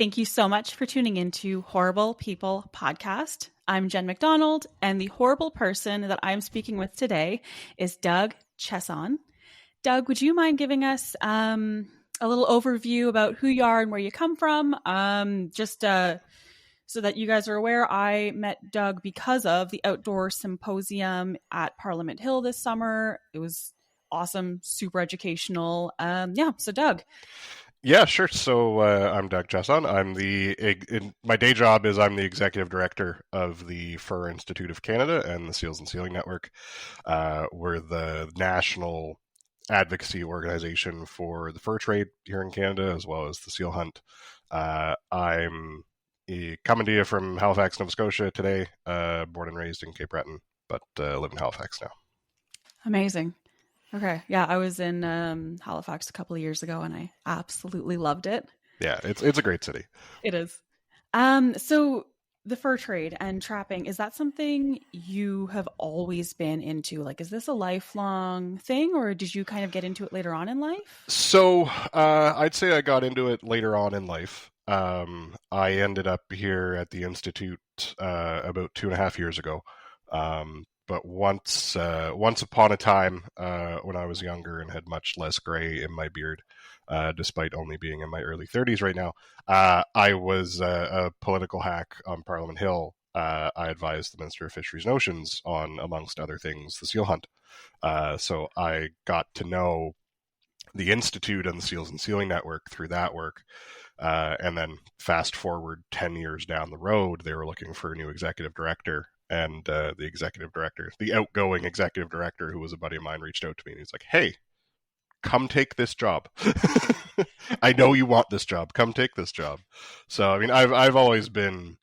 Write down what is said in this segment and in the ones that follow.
Thank you so much for tuning into Horrible People Podcast. I'm Jenn McDonald, and the horrible person that I'm speaking with today is Doug Chiasson. Doug, would you mind giving us a little overview about who you are and where you come from? So that you guys are aware, I met Doug because of the outdoor symposium at Parliament Hill this summer. It was awesome, super educational. So Doug. Yeah, sure. So I'm Doug Chiasson. My day job is I'm the executive director of the Fur Institute of Canada and the Seals and Sealing Network. We're the national advocacy organization for the fur trade here in Canada, as well as the seal hunt. I'm coming to you from Halifax, Nova Scotia today, born and raised in Cape Breton, but live in Halifax now. Amazing. Okay. Yeah, I was in Halifax a couple of years ago and I absolutely loved it. Yeah, it's a great city. It is. So the fur trade and trapping, is that something you have always been into? Like, is this a lifelong thing or did you kind of get into it later on in life? So I'd say I got into it later on in life. I ended up here at the Institute about 2.5 years ago. But once upon a time, when I was younger and had much less gray in my beard, despite only being in my early 30s right now, I was a political hack on Parliament Hill. I advised the Minister of Fisheries and Oceans on, amongst other things, the seal hunt. So I got to know the Institute and the Seals and Sealing Network through that work. And then fast forward 10 years down the road, they were looking for a new executive director. And the outgoing executive director, who was a buddy of mine, reached out to me and he's like, "Hey, come take this job. I know you want this job. Come take this job." So, I mean, I've always been,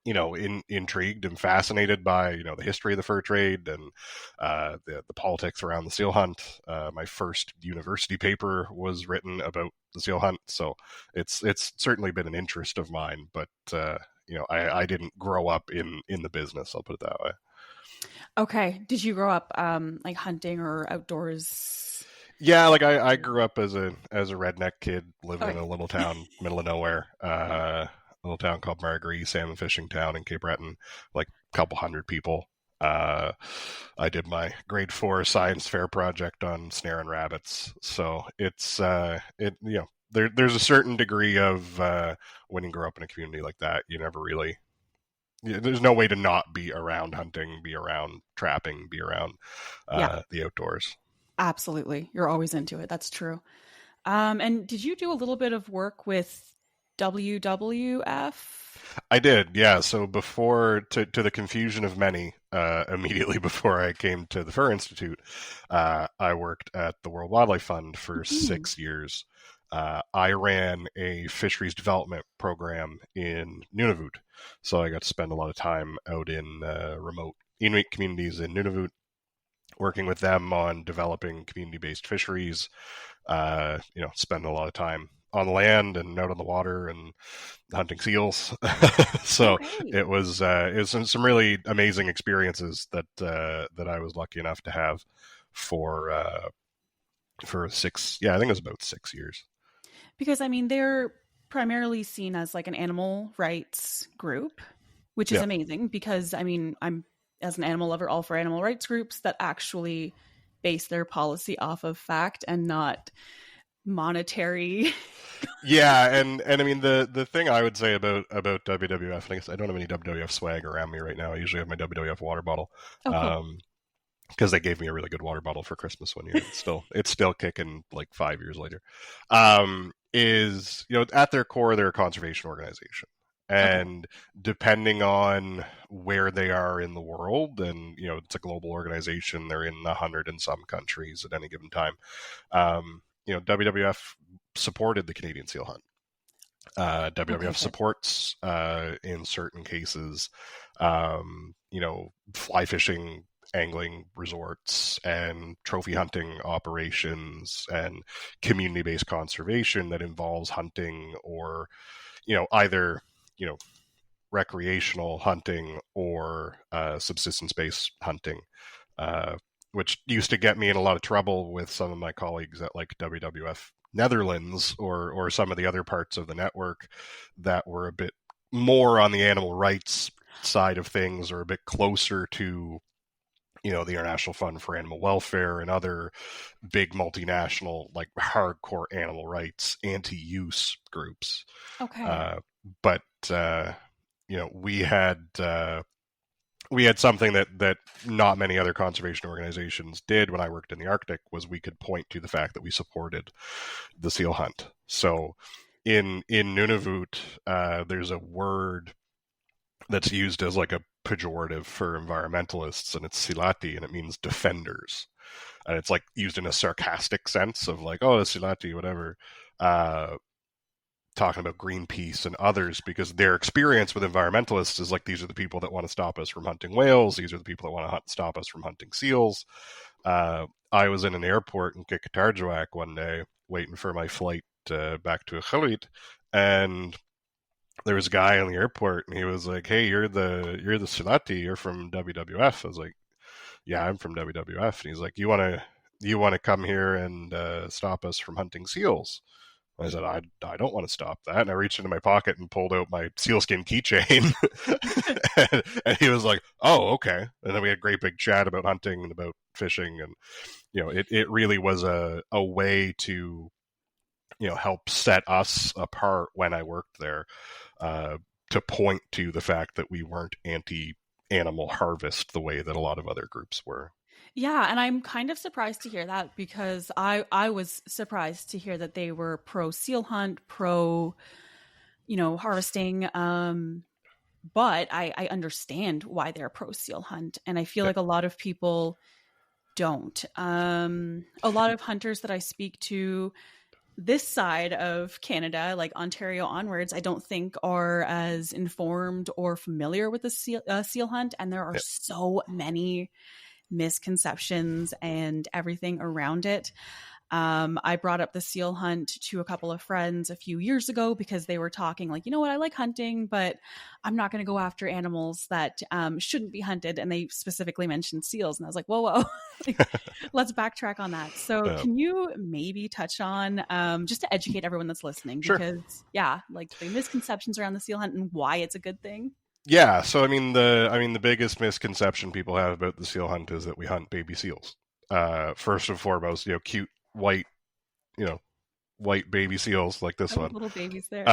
intrigued and fascinated by, the history of the fur trade and the politics around the seal hunt. My first university paper was written about the seal hunt, so it's certainly been an interest of mine. But I didn't grow up in the business. I'll put it that way. Okay. Did you grow up like hunting or outdoors? Yeah, like I grew up as a redneck kid living in a little town, middle of nowhere. A little town called Marguerite, salmon fishing town in Cape Breton, like a couple hundred people. I did my grade 4 science fair project on snaring rabbits. So it's there's a certain degree of when you grow up in a community like that, you never really. There's no way to not be around hunting, be around trapping, be around the outdoors. Absolutely, you're always into it. That's true. And did you do a little bit of work with WWF? I did, yeah. So before, to the confusion of many, immediately before I came to the Fur Institute, I worked at the World Wildlife Fund for 6 years. I ran a fisheries development program in Nunavut. So I got to spend a lot of time out in remote Inuit communities in Nunavut, working with them on developing community-based fisheries, spend a lot of time on land and out on the water and hunting seals. So it was some really amazing experiences that I was lucky enough to have for 6, I think it was about 6 years. Because, I mean, they're primarily seen as like an animal rights group, which is amazing because, I mean, I'm, as an animal lover, all for animal rights groups that actually base their policy off of fact and not monetary. Yeah, and I mean, the thing I would say about WWF, and I guess I don't have any WWF swag around me right now. I usually have my WWF water bottle. Oh, cool. Because they gave me a really good water bottle for Christmas one year. It's still kicking like 5 years later. Is at their core they're a conservation organization, and depending on where they are in the world, and it's a global organization, they're in 100 and some countries at any given time. WWF supported the Canadian seal hunt. WWF supports in certain cases, fly fishing, angling resorts and trophy hunting operations and community-based conservation that involves hunting or, either, recreational hunting or subsistence-based hunting, which used to get me in a lot of trouble with some of my colleagues at like WWF Netherlands or some of the other parts of the network that were a bit more on the animal rights side of things, or a bit closer to, the International Fund for Animal Welfare and other big multinational, like hardcore animal rights, anti-use groups. Okay. But we had something that not many other conservation organizations did when I worked in the Arctic, was we could point to the fact that we supported the seal hunt. So in Nunavut, there's a word that's used as like a pejorative for environmentalists, and it's silati, and it means defenders. And it's like used in a sarcastic sense of like, oh, silati, whatever. Talking about Greenpeace and others, because their experience with environmentalists is like, these are the people that want to stop us from hunting whales. These are the people that want to stop us from hunting seals. I was in an airport in Qeqetarjuaq one day waiting for my flight back to Iqaluit, and there was a guy in the airport, and he was like, "Hey, you're the Silati. You're from WWF." I was like, "Yeah, I'm from WWF." And he's like, "You want to come here and stop us from hunting seals?" I said, I don't want to stop that. And I reached into my pocket and pulled out my sealskin keychain. and he was like, "Oh, okay." And then we had a great big chat about hunting and about fishing. And, it really was a way to, help set us apart when I worked there, to point to the fact that we weren't anti-animal harvest the way that a lot of other groups were. Yeah, and I'm kind of surprised to hear that, because I was surprised to hear that they were pro seal hunt, pro, harvesting. But I understand why they're pro seal hunt, and I feel like a lot of people don't. A lot of hunters that I speak to this side of Canada, like Ontario onwards, I don't think are as informed or familiar with the seal hunt, and there are so many misconceptions and everything around it. I brought up the seal hunt to a couple of friends a few years ago because they were talking like, I like hunting, but I'm not going to go after animals that shouldn't be hunted. And they specifically mentioned seals. And I was like, whoa. Let's backtrack on that. So can you maybe touch on, just to educate everyone that's listening, because like the misconceptions around the seal hunt and why it's a good thing? Yeah, so the biggest misconception people have about the seal hunt is that we hunt baby seals. First and foremost, cute white baby seals like this one. Little babies there.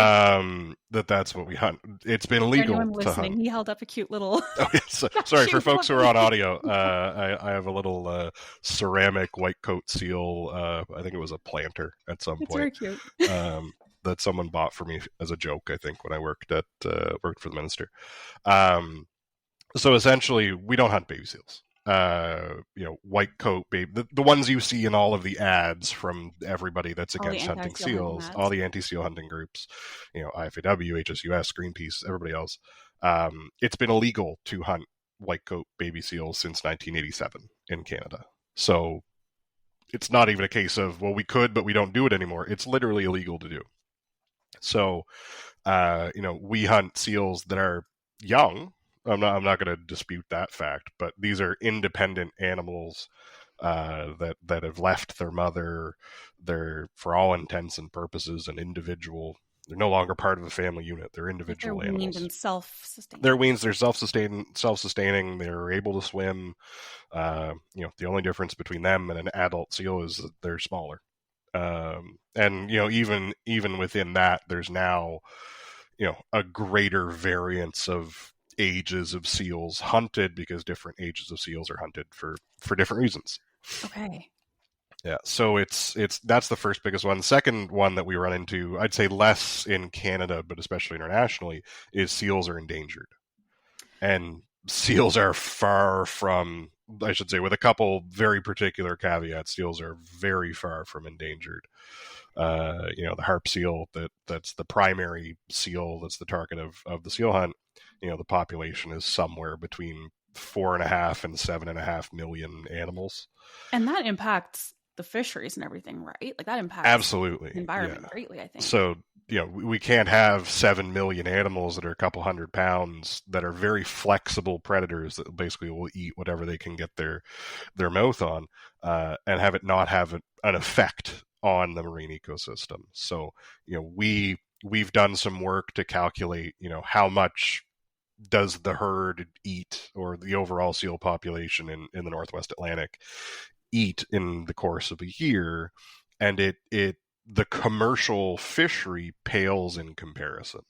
That's what we hunt. It's been illegal to hunt. He held up a cute little. Oh, yes. Sorry for folks who are on audio. I have a little ceramic white coat seal. I think it was a planter at some point. It's very cute. That someone bought for me as a joke, I think, when I worked for the minister. So essentially, we don't hunt baby seals. White coat baby, the ones you see in all of the ads from everybody that's against hunting seals, all the anti-seal hunting groups, IFAW, HSUS, Greenpeace, everybody else. It's been illegal to hunt white coat baby seals since 1987 in Canada. So it's not even a case of, well, we could, but we don't do it anymore. It's literally illegal to do. So, we hunt seals that are young. I'm not going to dispute that fact, but these are independent animals that have left their mother. They're, for all intents and purposes, an individual. They're no longer part of a family unit. They're individual animals. They're weaned and self-sustaining. They're weaned. They're self-sustaining. They're able to swim. The only difference between them and an adult seal is that they're smaller. And even within that, there's now a greater variance of ages of seals hunted, because different ages of seals are hunted for different reasons. Okay. Yeah, so it's that's the first biggest one. The second one that we run into, I'd say less in Canada, but especially internationally, is seals are endangered. And seals are far from, I should say, with a couple very particular caveats, seals are very far from endangered. The harp seal, that's the primary seal that's the target of the seal hunt. The population is somewhere between 4.5 and 7.5 million animals. And that impacts the fisheries and everything, right? Like that impacts absolutely the environment greatly, I think. So, we can't have 7 million animals that are a couple 100 pounds that are very flexible predators that basically will eat whatever they can get their mouth on, and have it not have an effect on the marine ecosystem. So, we've done some work to calculate, how much does the herd eat, or the overall seal population in the Northwest Atlantic eat in the course of a year, and the commercial fishery pales in comparison.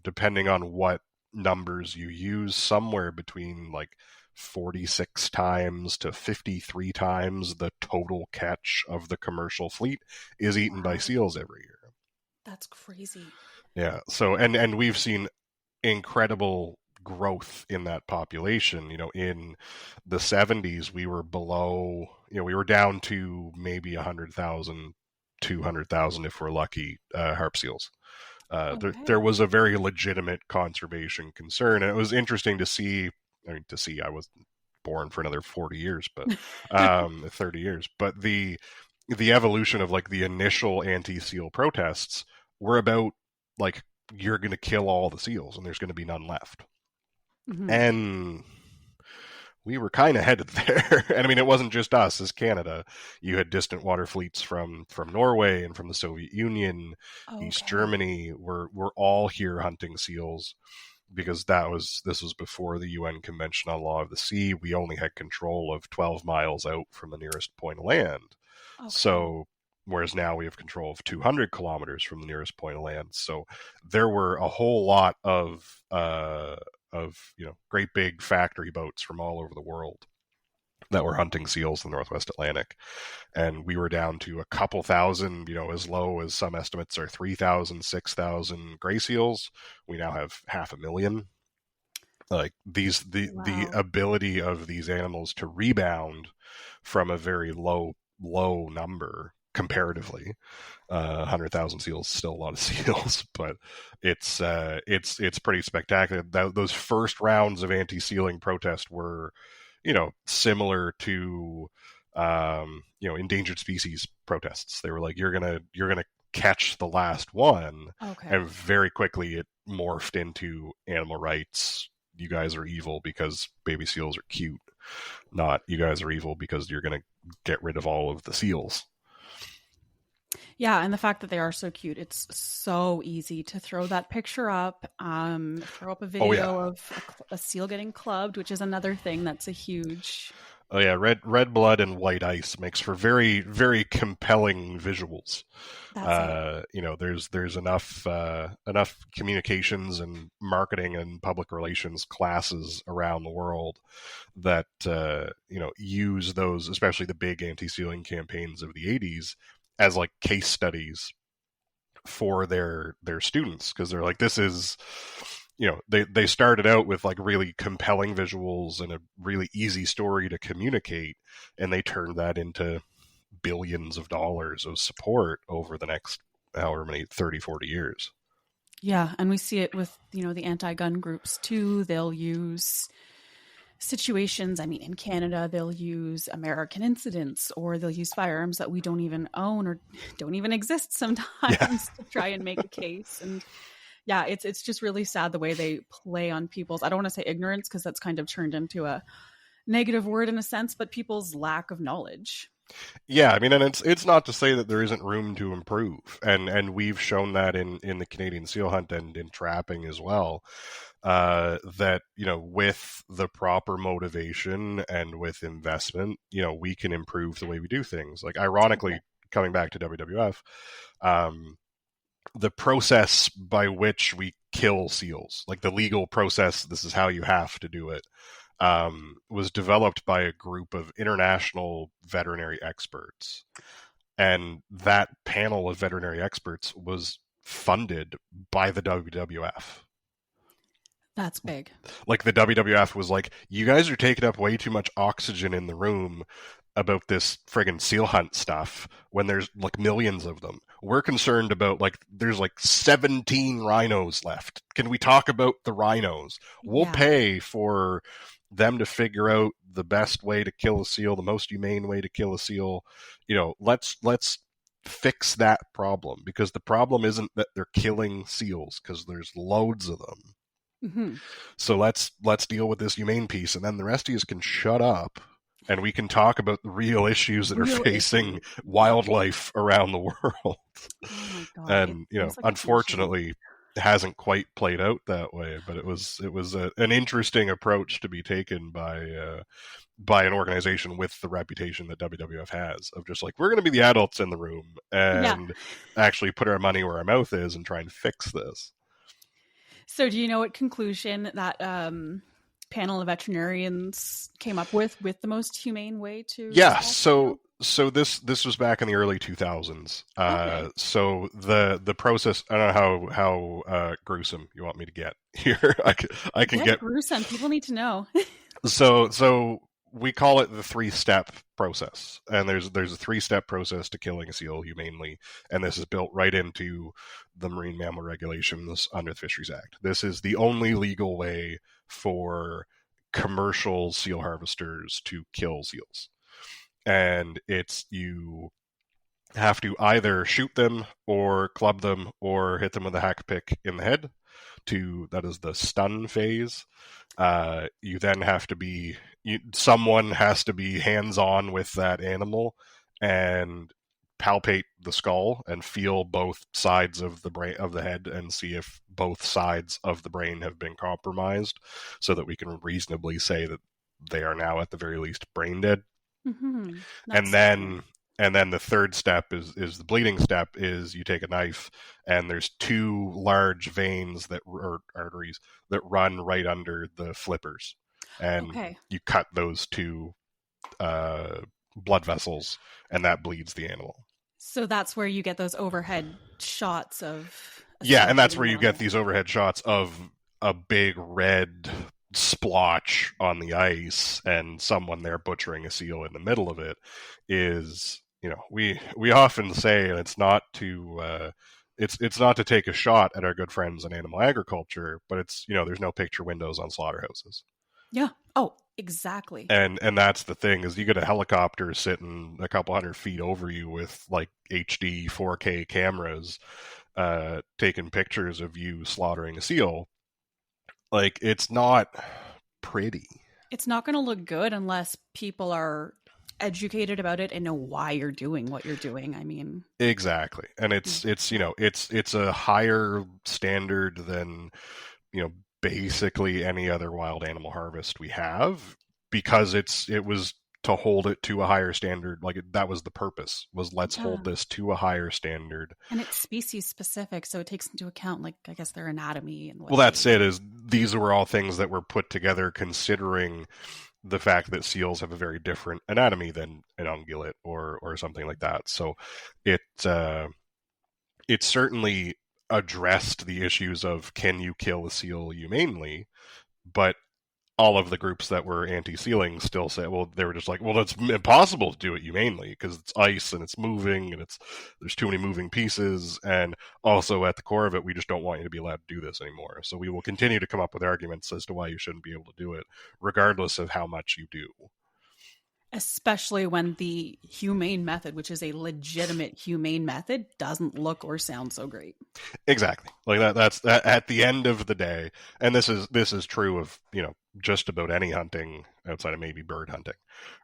Depending on what numbers you use, somewhere between like 46 times to 53 times the total catch of the commercial fleet is eaten by seals every year. That's crazy. Yeah. So, and we've seen incredible growth in that population. In the 70s, we were below, we were down to maybe 100,000, 200,000 if we're lucky, harp seals. Okay. There was a very legitimate conservation concern, and it was interesting to see. I was born for another 40 years, but 30 years. But the evolution of like the initial anti-seal protests were about like, you're going to kill all the seals and there's going to be none left. Mm-hmm. And we were kind of headed there. And I mean, it wasn't just us as Canada. You had distant water fleets from Norway and from the Soviet Union, East Germany. We're all here hunting seals, because this was before the UN Convention on Law of the Sea. We only had control of 12 miles out from the nearest point of land. Okay. So, whereas now we have control of 200 kilometers from the nearest point of land. So there were a whole lot of great big factory boats from all over the world that were hunting seals in the Northwest Atlantic. And we were down to a couple thousand, as low as some estimates are 3,000, 6,000 gray seals. We now have 500,000. Like the ability of these animals to rebound from a very low number comparatively. 100,000 seals, still a lot of seals, but it's pretty spectacular. Those first rounds of anti-sealing protest were, similar to, endangered species protests. They were like, you're gonna catch the last one. Okay. And very quickly it morphed into animal rights. You guys are evil because baby seals are cute. Not, you guys are evil because you're gonna get rid of all of the seals. Yeah, and the fact that they are so cute, it's so easy to throw that picture up, throw up a video of a seal getting clubbed, which is another thing that's a huge... Oh yeah, red blood and white ice makes for very, very compelling visuals. There's enough communications and marketing and public relations classes around the world that use those, especially the big anti-sealing campaigns of the 80s, as like case studies for their students, because they're like, this is, they started out with like really compelling visuals and a really easy story to communicate, and they turned that into billions of dollars of support over the next however many 30, 40 years. Yeah, and we see it with the anti-gun groups too. They'll use situations, in Canada, they'll use American incidents, or they'll use firearms that we don't even own or don't even exist sometimes to try and make a case. And yeah, it's just really sad the way they play on people's, I don't want to say ignorance, because that's kind of turned into a negative word in a sense, but people's lack of knowledge. Yeah, and it's not to say that there isn't room to improve, and we've shown that in the Canadian seal hunt and in trapping as well. That with the proper motivation and with investment, we can improve the way we do things. Like, ironically, coming back to WWF, the process by which we kill seals, like the legal process, this is how you have to do it, was developed by a group of international veterinary experts. And that panel of veterinary experts was funded by the WWF. That's big. Like, the WWF was like, you guys are taking up way too much oxygen in the room about this friggin' seal hunt stuff when there's like millions of them. We're concerned about there's 17 rhinos left. Can we talk about the rhinos? We'll pay for them to figure out the best way to kill a seal, the most humane way to kill a seal. Let's fix that problem, because the problem isn't that they're killing seals, because there's loads of them. Mm-hmm. So let's deal with this humane piece, and then the rest of you can shut up and we can talk about the real issues that are facing wildlife around the world. Oh my God. And unfortunately, it hasn't quite played out that way. But it was an interesting approach to be taken by an organization with the reputation that WWF has, of just like, we're going to be the adults in the room and actually put our money where our mouth is and try and fix this. So do you know what conclusion that panel of veterinarians came up with the most humane way to? Yeah, so this was back in the early 2000s. Okay. So the process, I don't know how gruesome you want me to get here. I can get gruesome. People need to know. So we call it the 3-step process, and there's a 3-step process to killing a seal humanely, and this is built right into the marine mammal regulations under the Fisheries Act. This is the only legal way for commercial seal harvesters to kill seals, and you have to either shoot them or club them or hit them with a hack pick in the head. That is the stun phase. You then have to be someone has to be hands-on with that animal and palpate the skull and feel both sides of the brain of the head and see if both sides of the brain have been compromised, so that we can reasonably say that they are now at the very least brain dead. Mm-hmm. And then the third step is the bleeding step. Is you take a knife and there's 2 large veins or arteries that run right under the flippers, and you cut those 2 blood vessels, and that bleeds the animal. So that's where you get those overhead shots of... and that's where you get these overhead shots of a big red splotch on the ice and someone there butchering a seal in the middle of it. Is, we often say, and it's not to take a shot at our good friends in animal agriculture, but it's, there's no picture windows on slaughterhouses. Yeah. Oh, exactly. And that's the thing, is you get a helicopter sitting a couple hundred feet over you with like HD 4K cameras taking pictures of you slaughtering a seal. Like, it's not pretty. It's not going to look good unless people are educated about it and know why you're doing what you're doing. I mean, exactly. And it's a higher standard than, basically any other wild animal harvest we have, because it was to hold it to a higher standard. Like, that was the purpose, was let's hold this to a higher standard. And it's species specific, so it takes into account, like, I guess, their anatomy and well, that's it. Is these were all things that were put together considering the fact that seals have a very different anatomy than an ungulate or something like that. So it certainly addressed the issues of, can you kill a seal humanely? But all of the groups that were anti-sealing still say, well, they were just like, well, it's impossible to do it humanely because it's ice and it's moving and there's too many moving pieces. And also at the core of it, we just don't want you to be allowed to do this anymore. So we will continue to come up with arguments as to why you shouldn't be able to do it, regardless of how much you do. Especially when the humane method, which is a legitimate humane method, doesn't look or sound so great. Exactly. Like that's at the end of the day, and this is true of, just about any hunting outside of maybe bird hunting,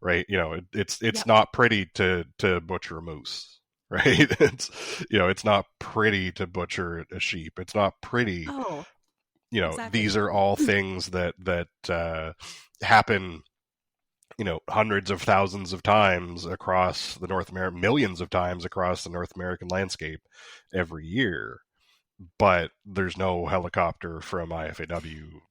right? It's not pretty to butcher a moose, right? It's not pretty to butcher a sheep. It's not pretty. Oh, exactly. These are all things that happen, hundreds of thousands of times across the millions of times across the North American landscape every year. But there's no helicopter from IFAW,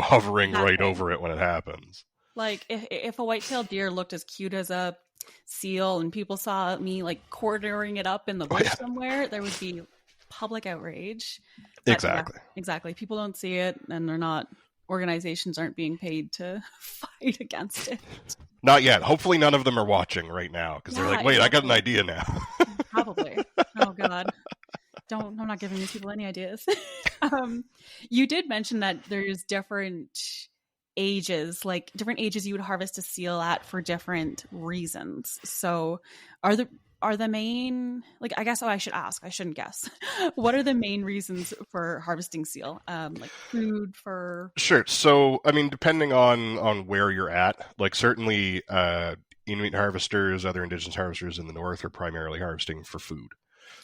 hovering right over it when it happens. Like, if a white-tailed deer looked as cute as a seal and people saw me like quartering it up in the bush somewhere, there would be public outrage. But, exactly. Exactly. People don't see it, and organizations aren't being paid to fight against it. Not yet. Hopefully none of them are watching right now, because they're like, wait, I got an idea now. Probably. Oh, God. I'm not giving these people any ideas. You did mention that there's different ages you would harvest a seal at for different reasons. So are the main, like, I guess, I should ask, I shouldn't guess. What are the main reasons for harvesting seal? Like food, for... Sure. So, I mean, depending on where you're at, like certainly Inuit harvesters, other indigenous harvesters in the north are primarily harvesting for food.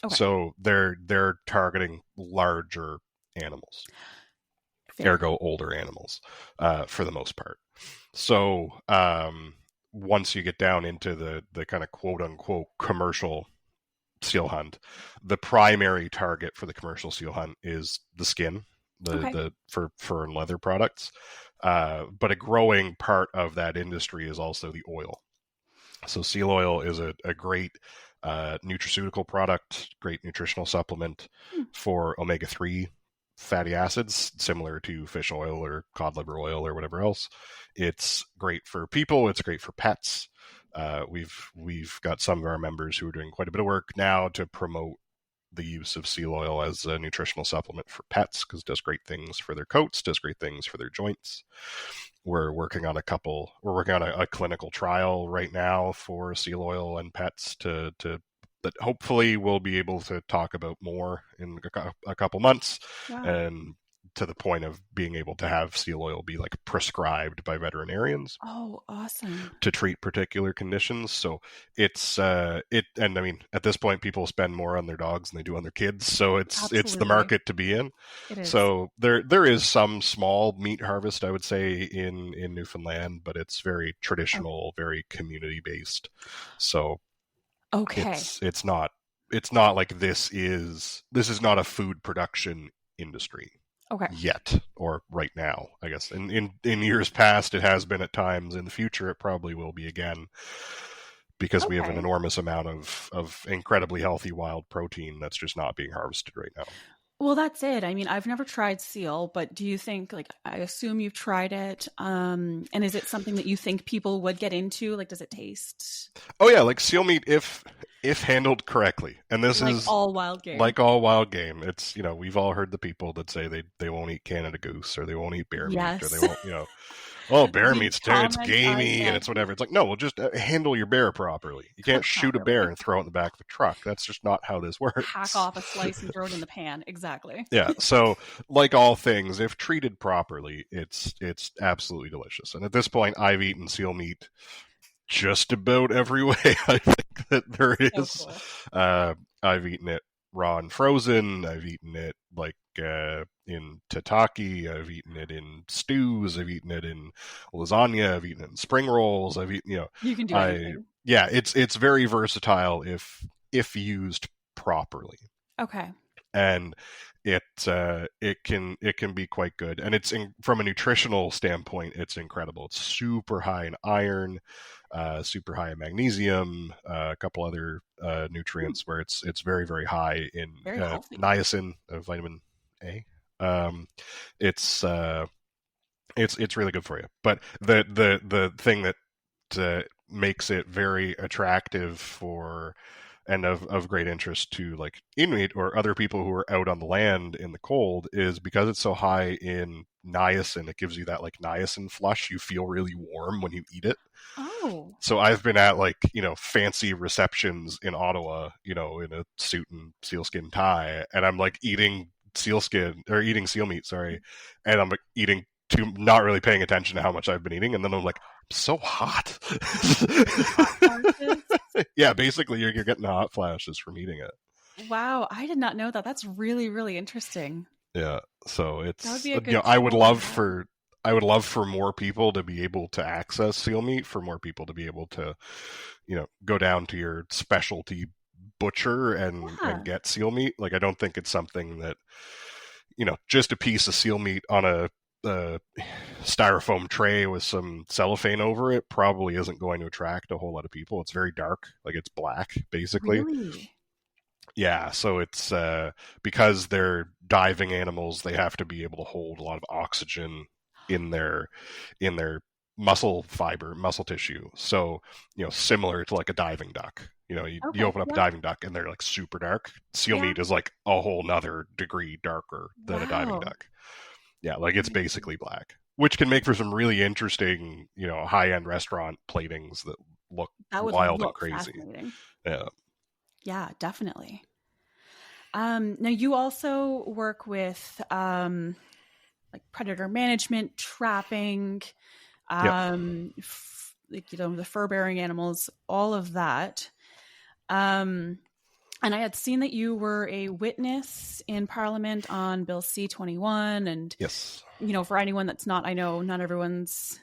Okay. So they're targeting larger animals, Fair. ergo older animals, for the most part. So once you get down into the kind of quote unquote commercial seal hunt, the primary target for the commercial seal hunt is the skin, the for fur and leather products. But a growing part of that industry is also the oil. So seal oil is a great nutraceutical product, great nutritional supplement for omega-3 fatty acids, similar to fish oil or cod liver oil or whatever else. It's great for people. It's great for pets. We've got some of our members who are doing quite a bit of work now to promote the use of seal oil as a nutritional supplement for pets, because it does great things for their coats, does great things for their joints. We're working on a clinical trial right now for seal oil and pets that hopefully we'll be able to talk about more in a couple months. Wow. And to the point of being able to have seal oil be like prescribed by veterinarians. Oh, awesome. To treat particular conditions. So it's and I mean, at this point people spend more on their dogs than they do on their kids. So it's the market to be in. It is. So there is some small meat harvest, I would say, in Newfoundland, but it's very traditional, very community based. So it's not like this is not a food production industry. Yet, or right now, I guess. In years past, it has been at times. In the future, it probably will be again, because we have an enormous amount of incredibly healthy wild protein that's just not being harvested right now. Well, that's it. I mean, I've never tried seal, but do you think, like, I assume you've tried it, and is it something that you think people would get into? Like, does it taste? Oh yeah, like seal meat if handled correctly. And this is all wild game. Like all wild game. It's, we've all heard the people that say they won't eat Canada goose, or they won't eat bear meat, or they won't, oh, bear meat's it's gamey and it's whatever. It's like, no, well, just handle your bear properly. You can't shoot a bear and throw it in the back of a truck. That's just not how this works. Hack off a slice and throw it in the pan. Exactly. Yeah. So like all things, if treated properly, it's absolutely delicious. And at this point, I've eaten seal meat just about every way I think that there is. So cool. I've eaten it raw and frozen. I've eaten it like in tataki. I've eaten it in stews. I've eaten it in lasagna. I've eaten it in spring rolls. I've eaten, you can do anything. Yeah, it's very versatile if used properly. Okay. And it can be quite good, and it's from a nutritional standpoint, it's incredible. It's super high in iron, super high in magnesium, a couple other nutrients where it's very, very high in niacin, vitamin A. It's really good for you. But the thing that makes it very attractive for and of great interest to like Inuit or other people who are out on the land in the cold is because it's so high in niacin. It gives you that like niacin flush. You feel really warm when you eat it. Oh. So I've been at like, fancy receptions in Ottawa, in a suit and sealskin tie, and I'm like eating seal meat, sorry. And I'm like eating not really paying attention to how much I've been eating. And then I'm like, I'm so hot. Yeah, basically you're getting hot flashes from eating it. Wow, I did not know that. That's really, really interesting. Yeah, so it's, that would be a good I would love for more people to be able to access seal meat, for more people to be able to, go down to your specialty butcher and get seal meat. Like, I don't think it's something that, just a piece of seal meat on a styrofoam tray with some cellophane over it probably isn't going to attract a whole lot of people. It's very dark, like it's black, basically. Really? Yeah, so it's because they're diving animals, they have to be able to hold a lot of oxygen in their muscle tissue. So, similar to like a diving duck. You open up a diving duck and they're like super dark. Seal meat is like a whole nother degree darker than a diving duck. Yeah, like it's basically black, which can make for some really interesting, high-end restaurant platings that look wild and crazy. Yeah. Yeah, definitely. Now you also work with like predator management, trapping, Yep. like, the fur bearing animals, all of that. Um, and I had seen that you were a witness in Parliament on Bill C-21. And, Yes. for anyone that's not, I know not everyone's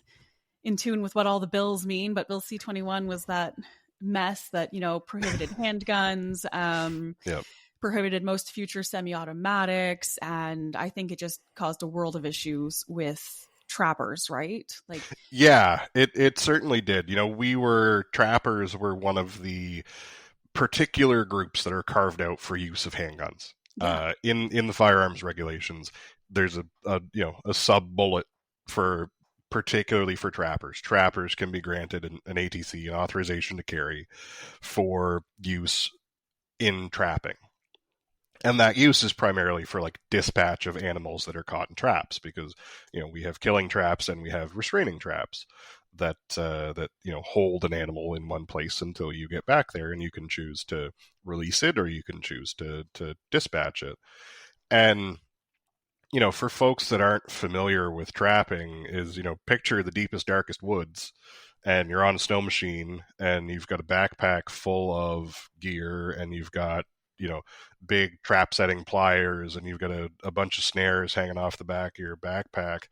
in tune with what all the bills mean, but Bill C-21 was that mess that, prohibited handguns, Yep. prohibited most future semi-automatics. And I think it just caused a world of issues with trappers, right? Like, Yeah, it certainly did. Trappers were one of the particular groups that are carved out for use of handguns. yeah, In the firearms regulations, there's a sub bullet for particularly for trappers. Trappers can be granted an ATC, an authorization to carry, for use in trapping. And that use is primarily for like dispatch of animals that are caught in traps, because we have killing traps and we have restraining traps that hold an animal in one place until you get back there, and you can choose to release it or you can choose to dispatch it. And for folks that aren't familiar with trapping, is picture the deepest, darkest woods, and you're on a snow machine and you've got a backpack full of gear, and you've got big trap setting pliers, and you've got a bunch of snares hanging off the back of your backpack,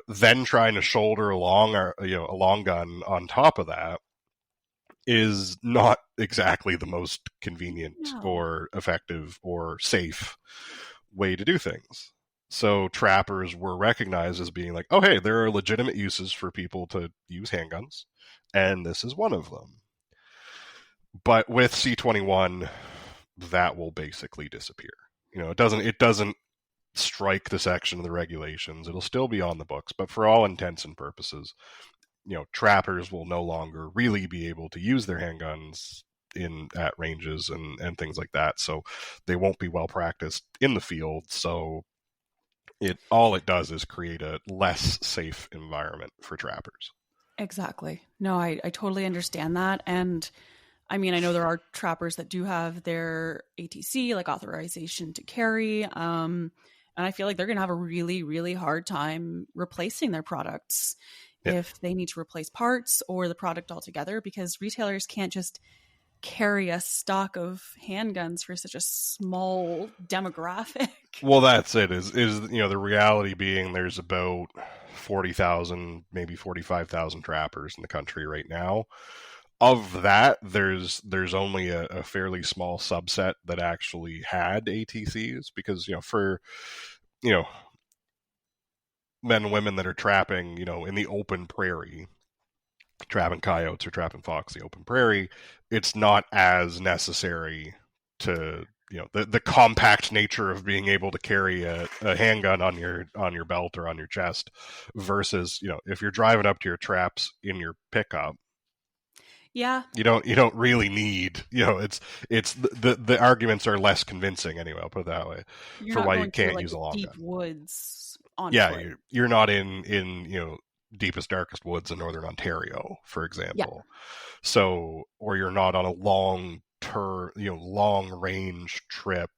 then trying to shoulder along a long gun on top of that is not exactly the most convenient no, or effective or safe way to do things. So trappers were recognized as being like, oh, hey, there are legitimate uses for people to use handguns, and this is one of them. But with C-21, that will basically disappear. It doesn't strike the section of the regulations. It'll still be on the books, but for all intents and purposes, trappers will no longer really be able to use their handguns at ranges and things like that. So they won't be well practiced in the field. So all it does is create a less safe environment for trappers. exactly. No, I totally understand that. And I mean, I know there are trappers that do have their ATC, like authorization to carry. And I feel like they're going to have a really, really hard time replacing their products Yeah. if they need to replace parts or the product altogether, because retailers can't just carry a stock of handguns for such a small demographic. Well, that's it. Is the reality being there's about 40,000, maybe 45,000 trappers in the country right now. Of that, there's only a fairly small subset that actually had ATCs, because for men and women that are trapping in the open prairie, trapping coyotes or trapping fox in the open prairie, it's not as necessary to the compact nature of being able to carry a handgun on your belt or on your chest, versus if you're driving up to your traps in your pickup. Yeah. You don't really need, it's the arguments are less convincing anyway, I'll put it that way, You're for not why going you through can't like use the a long deep gun. woods on Yeah, foot. you're not in deepest, darkest woods in northern Ontario, for example. So, or you're not on a long range trip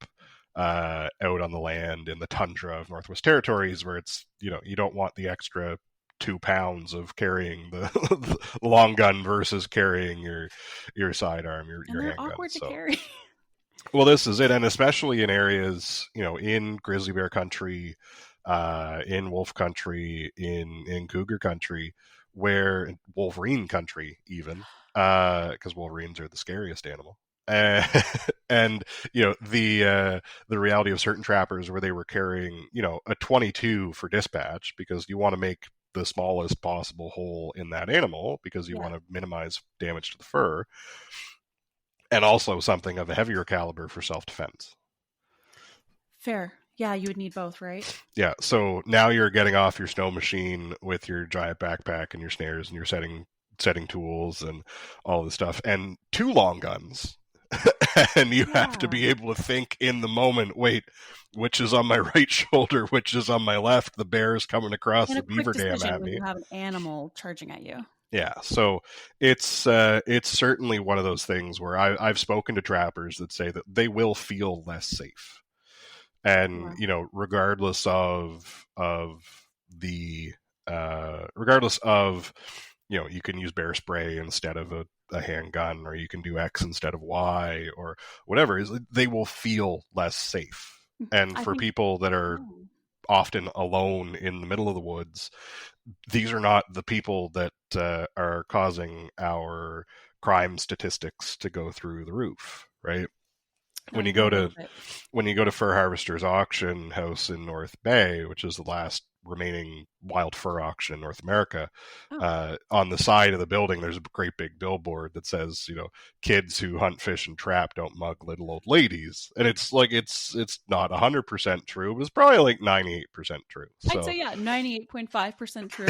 out on the land in the tundra of Northwest Territories, where it's you don't want the extra 2 pounds of carrying the long gun versus carrying your sidearm, your And they're handgun. awkward to So, carry. well, this is it, and especially in areas in grizzly bear country, in wolf country, in cougar country, where wolverine country even, because wolverines are the scariest animal. And the reality of certain trappers where they were carrying a 22 for dispatch, because you want to make the smallest possible hole in that animal, because you want to minimize damage to the fur, and also something of a heavier caliber for self-defense. Fair. Yeah, you would need both, right? Yeah, so now you're getting off your snow machine with your giant backpack and your snares and your setting tools and all this stuff, and 2 long guns. And you have to be able to think in the moment, wait, which is on my right shoulder, which is on my left, the bear's coming across And the a quick beaver dam decision at when me. you have an animal charging at you. Yeah, so it's certainly one of those things where I've spoken to trappers that say that they will feel less safe, and Wow. regardless the regardless of you can use bear spray instead of a handgun, or you can do X instead of Y, or whatever, is they will feel less safe. And I for think, people that are yeah, often alone in the middle of the woods, these are not the people that are causing our crime statistics to go through the roof, right? When not you even go a little to bit. Fur Harvester's auction house in North Bay, which is the last remaining wild fur auction in North America, Oh, on the side of the building, there's a great big billboard that says, kids who hunt, fish, and trap don't mug little old ladies. And it's like, it's not 100% true, but it's probably like 98% true. I'd So, say, yeah, 98.5% true.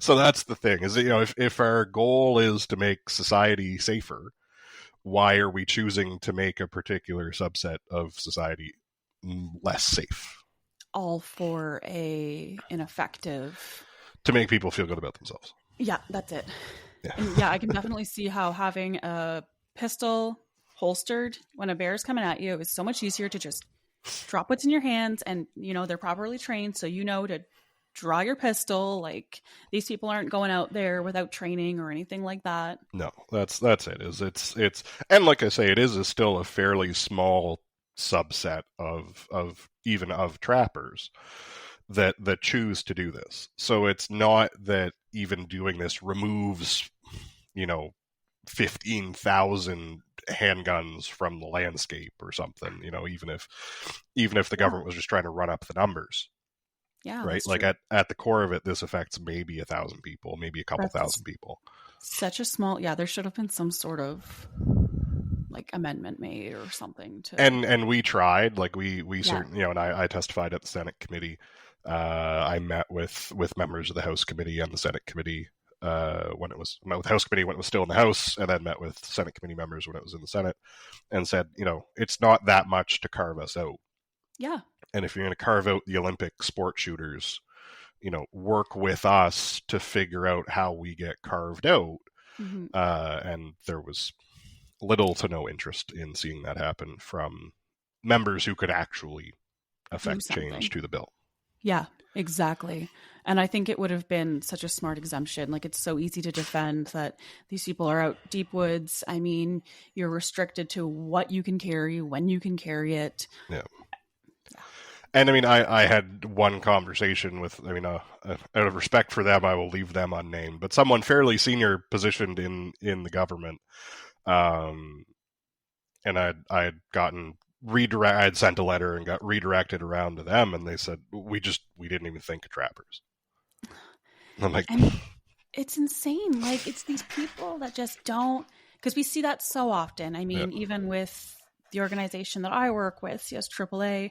so that's the thing is that, if our goal is to make society safer, why are we choosing to make a particular subset of society less safe? All for an effective. To make people feel good about themselves. Yeah, that's it. Yeah. And yeah, I can definitely see how having a pistol holstered when a bear is coming at you is so much easier to just drop what's in your hands, and they're properly trained, so to draw your pistol. Like, these people aren't going out there without training or anything like that. No, that's it. It's and like I say, it is still a fairly small subset of even of trappers that choose to do this. So it's not that even doing this removes, 15,000 handguns from the landscape or something, even if the Yeah, government was just trying to run up the numbers, yeah, right? that's Like true. at the core of it, this affects maybe 1,000 people, maybe a couple That's thousand people. such a small. Yeah, there should have been some sort of like amendment made or something to. And we tried, like we Yeah. certainly, and I testified at the Senate committee. I met with members of the House committee and the Senate committee, when it was met with the House committee when it was still in the House, and then met with Senate committee members when it was in the Senate, and said, it's not that much to carve us out. Yeah. And if you're going to carve out the Olympic sport shooters, work with us to figure out how we get carved out. Hmm. And there was little to no interest in seeing that happen from members who could actually Do affect change something. to the bill. Yeah, exactly. And I think it would have been such a smart exemption. Like, it's so easy to defend that these people are out deep woods. I mean, you're restricted to what you can carry, when you can carry it. Yeah. Yeah. And I mean, I had one conversation with, out of respect for them, I will leave them unnamed, but someone fairly senior positioned in the government. Um, and I had gotten I had sent a letter and got redirected around to them, and they said, we didn't even think of trappers. And I'm like, And it's insane. Like, it's these people that just don't, because we see that so often. I yeah, mean, even with the organization that I work with, CS AAA,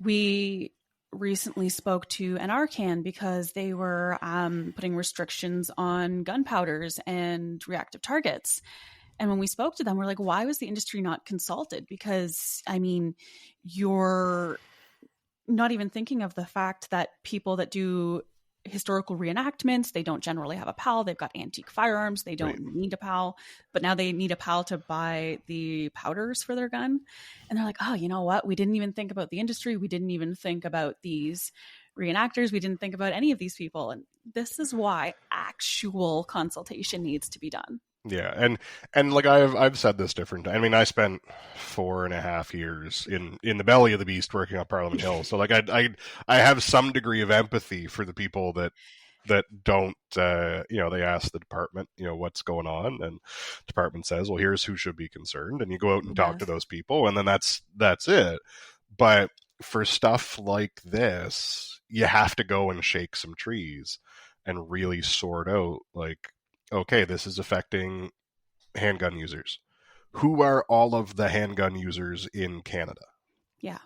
we recently spoke to an Arcan because they were putting restrictions on gunpowders and reactive targets. And when we spoke to them, we're like, why was the industry not consulted? Because, I mean, you're not even thinking of the fact that people that do historical reenactments, they don't generally have a PAL. They've got antique firearms. They right. don't need a PAL, but now they need a PAL to buy the powders for their gun. And they're like, oh, you know what? We didn't even think about the industry. We didn't even think about these reenactors. We didn't think about any of these people. And this is why actual consultation needs to be done. Yeah, and like I've said this different. I mean, I spent 4.5 years in the belly of the beast working on Parliament Hill, so like I have some degree of empathy for the people that don't. They ask the department, what's going on, and the department says, well, here's who should be concerned, and you go out and talk to Yes. those people, and then that's it. But for stuff like this, you have to go and shake some trees and really sort out, like, okay, this is affecting handgun users. Who are all of the handgun users in Canada? Yeah.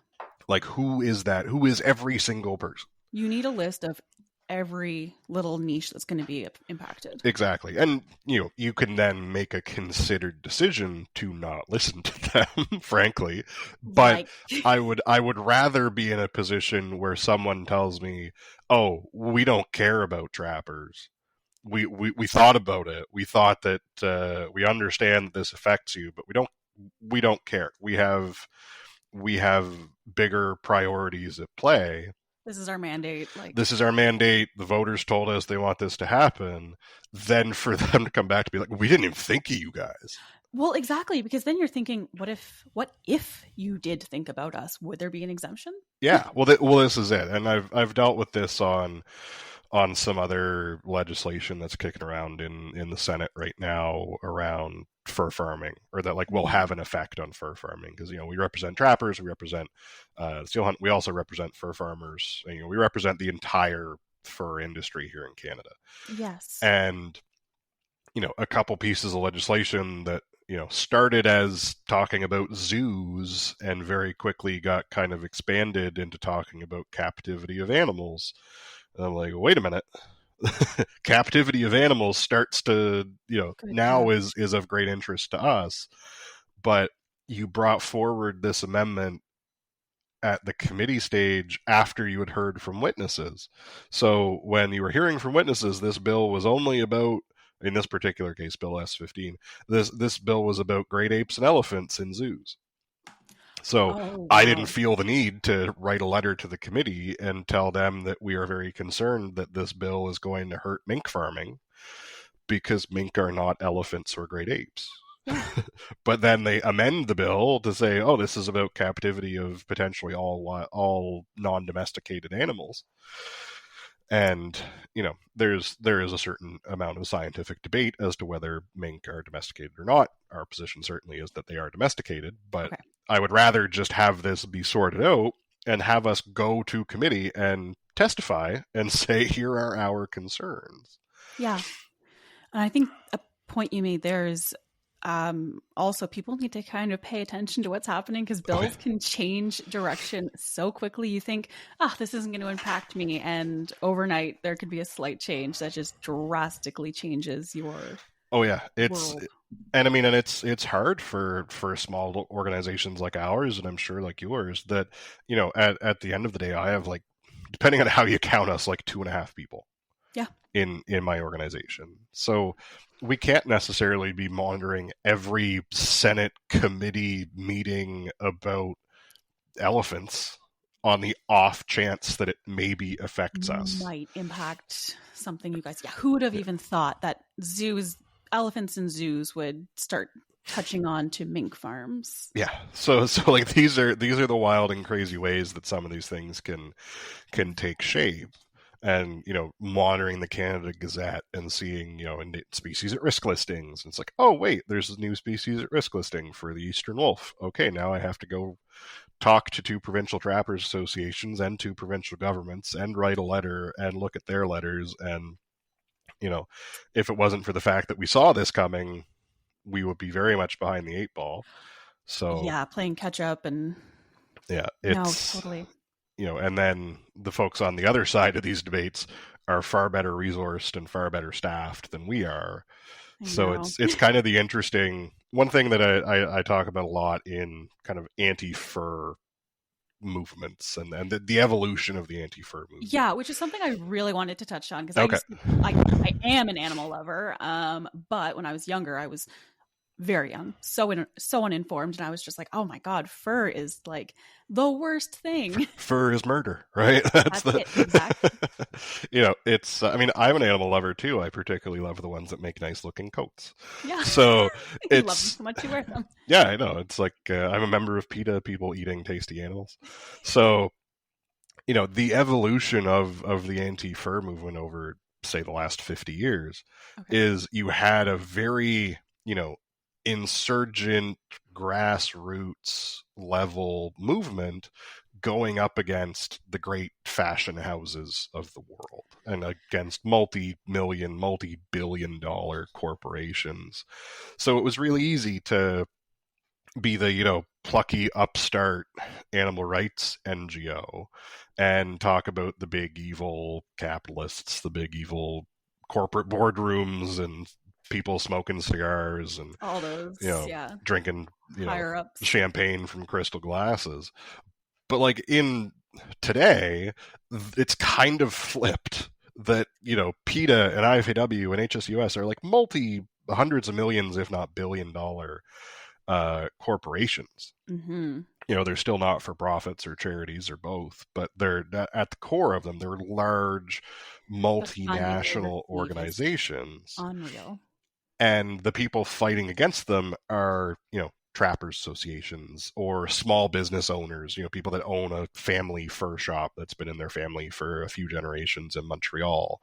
Like, who is that? Who is every single person? You need a list of every little niche that's going to be impacted. Exactly. And, you can then make a considered decision to not listen to them, frankly. But Like, I would rather be in a position where someone tells me, oh, we don't care about trappers, we thought about it. We thought that we understand that this affects you, but we don't care. We have bigger priorities at play. This is our mandate. This is our mandate. The voters told us they want this to happen. Then for them to come back to be like, we didn't even think of you guys. Well, exactly, because then you're thinking, what if you did think about us? Would there be an exemption? Yeah. Well, this is it, and I've dealt with this on some other legislation that's kicking around in the Senate right now around fur farming, or that will have an effect on fur farming, because we represent trappers, we represent steel hunt, we also represent fur farmers, and, we represent the entire fur industry here in Canada. Yes. And a couple pieces of legislation that started as talking about zoos and very quickly got kind of expanded into talking about captivity of animals. And I'm like, wait a minute. Captivity of animals starts to, now is of great interest to us. But you brought forward this amendment at the committee stage after you had heard from witnesses. So when you were hearing from witnesses, this bill was only about, in this particular case, Bill S-15, this bill was about great apes and elephants in zoos. So I didn't feel the need to write a letter to the committee and tell them that we are very concerned that this bill is going to hurt mink farming, because mink are not elephants or great apes. But then they amend the bill to say, oh, this is about captivity of potentially all non-domesticated animals. And, there is a certain amount of scientific debate as to whether mink are domesticated or not. Our position certainly is that they are domesticated, but I would rather just have this be sorted out and have us go to committee and testify and say, here are our concerns. Yeah. And I think a point you made there is also people need to kind of pay attention to what's happening, because bills can change direction so quickly. You think, this isn't going to impact me, and overnight there could be a slight change that just drastically changes your world. And I mean, and it's hard for small organizations like ours, and I'm sure like yours, that at the end of the day, I have, depending on how you count us, 2.5 people in my organization. So we can't necessarily be monitoring every Senate committee meeting about elephants on the off chance that it maybe affects us. Might impact something you guys. Yeah, who would have even thought that elephants in zoos would start touching on to mink farms? Yeah. So these are the wild and crazy ways that some of these things can take shape. And, monitoring the Canada Gazette and seeing, species at risk listings. And it's like, oh, wait, there's a new species at risk listing for the eastern wolf. Okay, now I have to go talk to 2 provincial trappers associations and 2 provincial governments and write a letter and look at their letters. And, if it wasn't for the fact that we saw this coming, we would be very much behind the 8 ball. So yeah, playing catch up and totally. And then the folks on the other side of these debates are far better resourced and far better staffed than we are. So it's kind of the interesting one thing that I talk about a lot in kind of anti-fur movements and the evolution of the anti-fur movement. Yeah, which is something I really wanted to touch on, because I am an animal lover. But when I was younger, I was very young, so uninformed, and I was just like, oh my god, fur is the worst thing. Fur is murder, right? That's it, exactly. It's I'm an animal lover too. I particularly love the ones that make nice looking coats. Yeah. So you love them so much you wear them. Yeah, I know. It's like I'm a member of PETA, people eating tasty animals. So the evolution of the anti-fur movement over, say, the last 50 years is you had a very insurgent grassroots level movement going up against the great fashion houses of the world and against multi-million, multi-billion dollar corporations. So it was really easy to be the plucky upstart animal rights NGO and talk about the big evil capitalists, the big evil corporate boardrooms and people smoking cigars and all those, drinking, higher ups, champagne from crystal glasses. But in today, it's kind of flipped. that, PETA and IFAW and HSUS are like hundreds of millions, if not $billion corporations. Mm-hmm. They're still not for profits or charities or both, but they're at the core of them. They're large multinational organizations. Unreal. And the people fighting against them are, trappers associations or small business owners, people that own a family fur shop that's been in their family for a few generations in Montreal.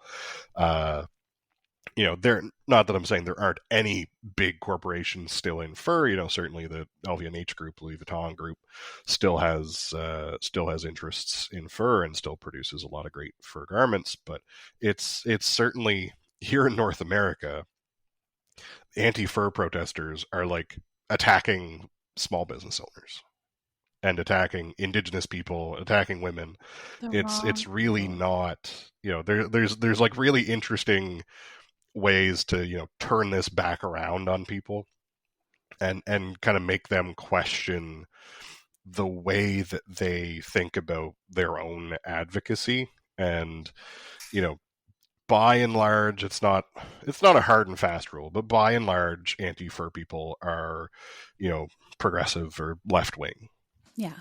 They're not that I'm saying there aren't any big corporations still in fur. Certainly the LVMH group, Louis Vuitton group, still has interests in fur and still produces a lot of great fur garments. But it's certainly here in North America, anti-fur protesters are like attacking small business owners and attacking Indigenous people, attacking women. It's really not, there's like really interesting ways to, turn this back around on people and kind of make them question the way that they think about their own advocacy. And, by and large, it's not a hard and fast rule, but by and large, anti-fur people are, progressive or left-wing. Yeah.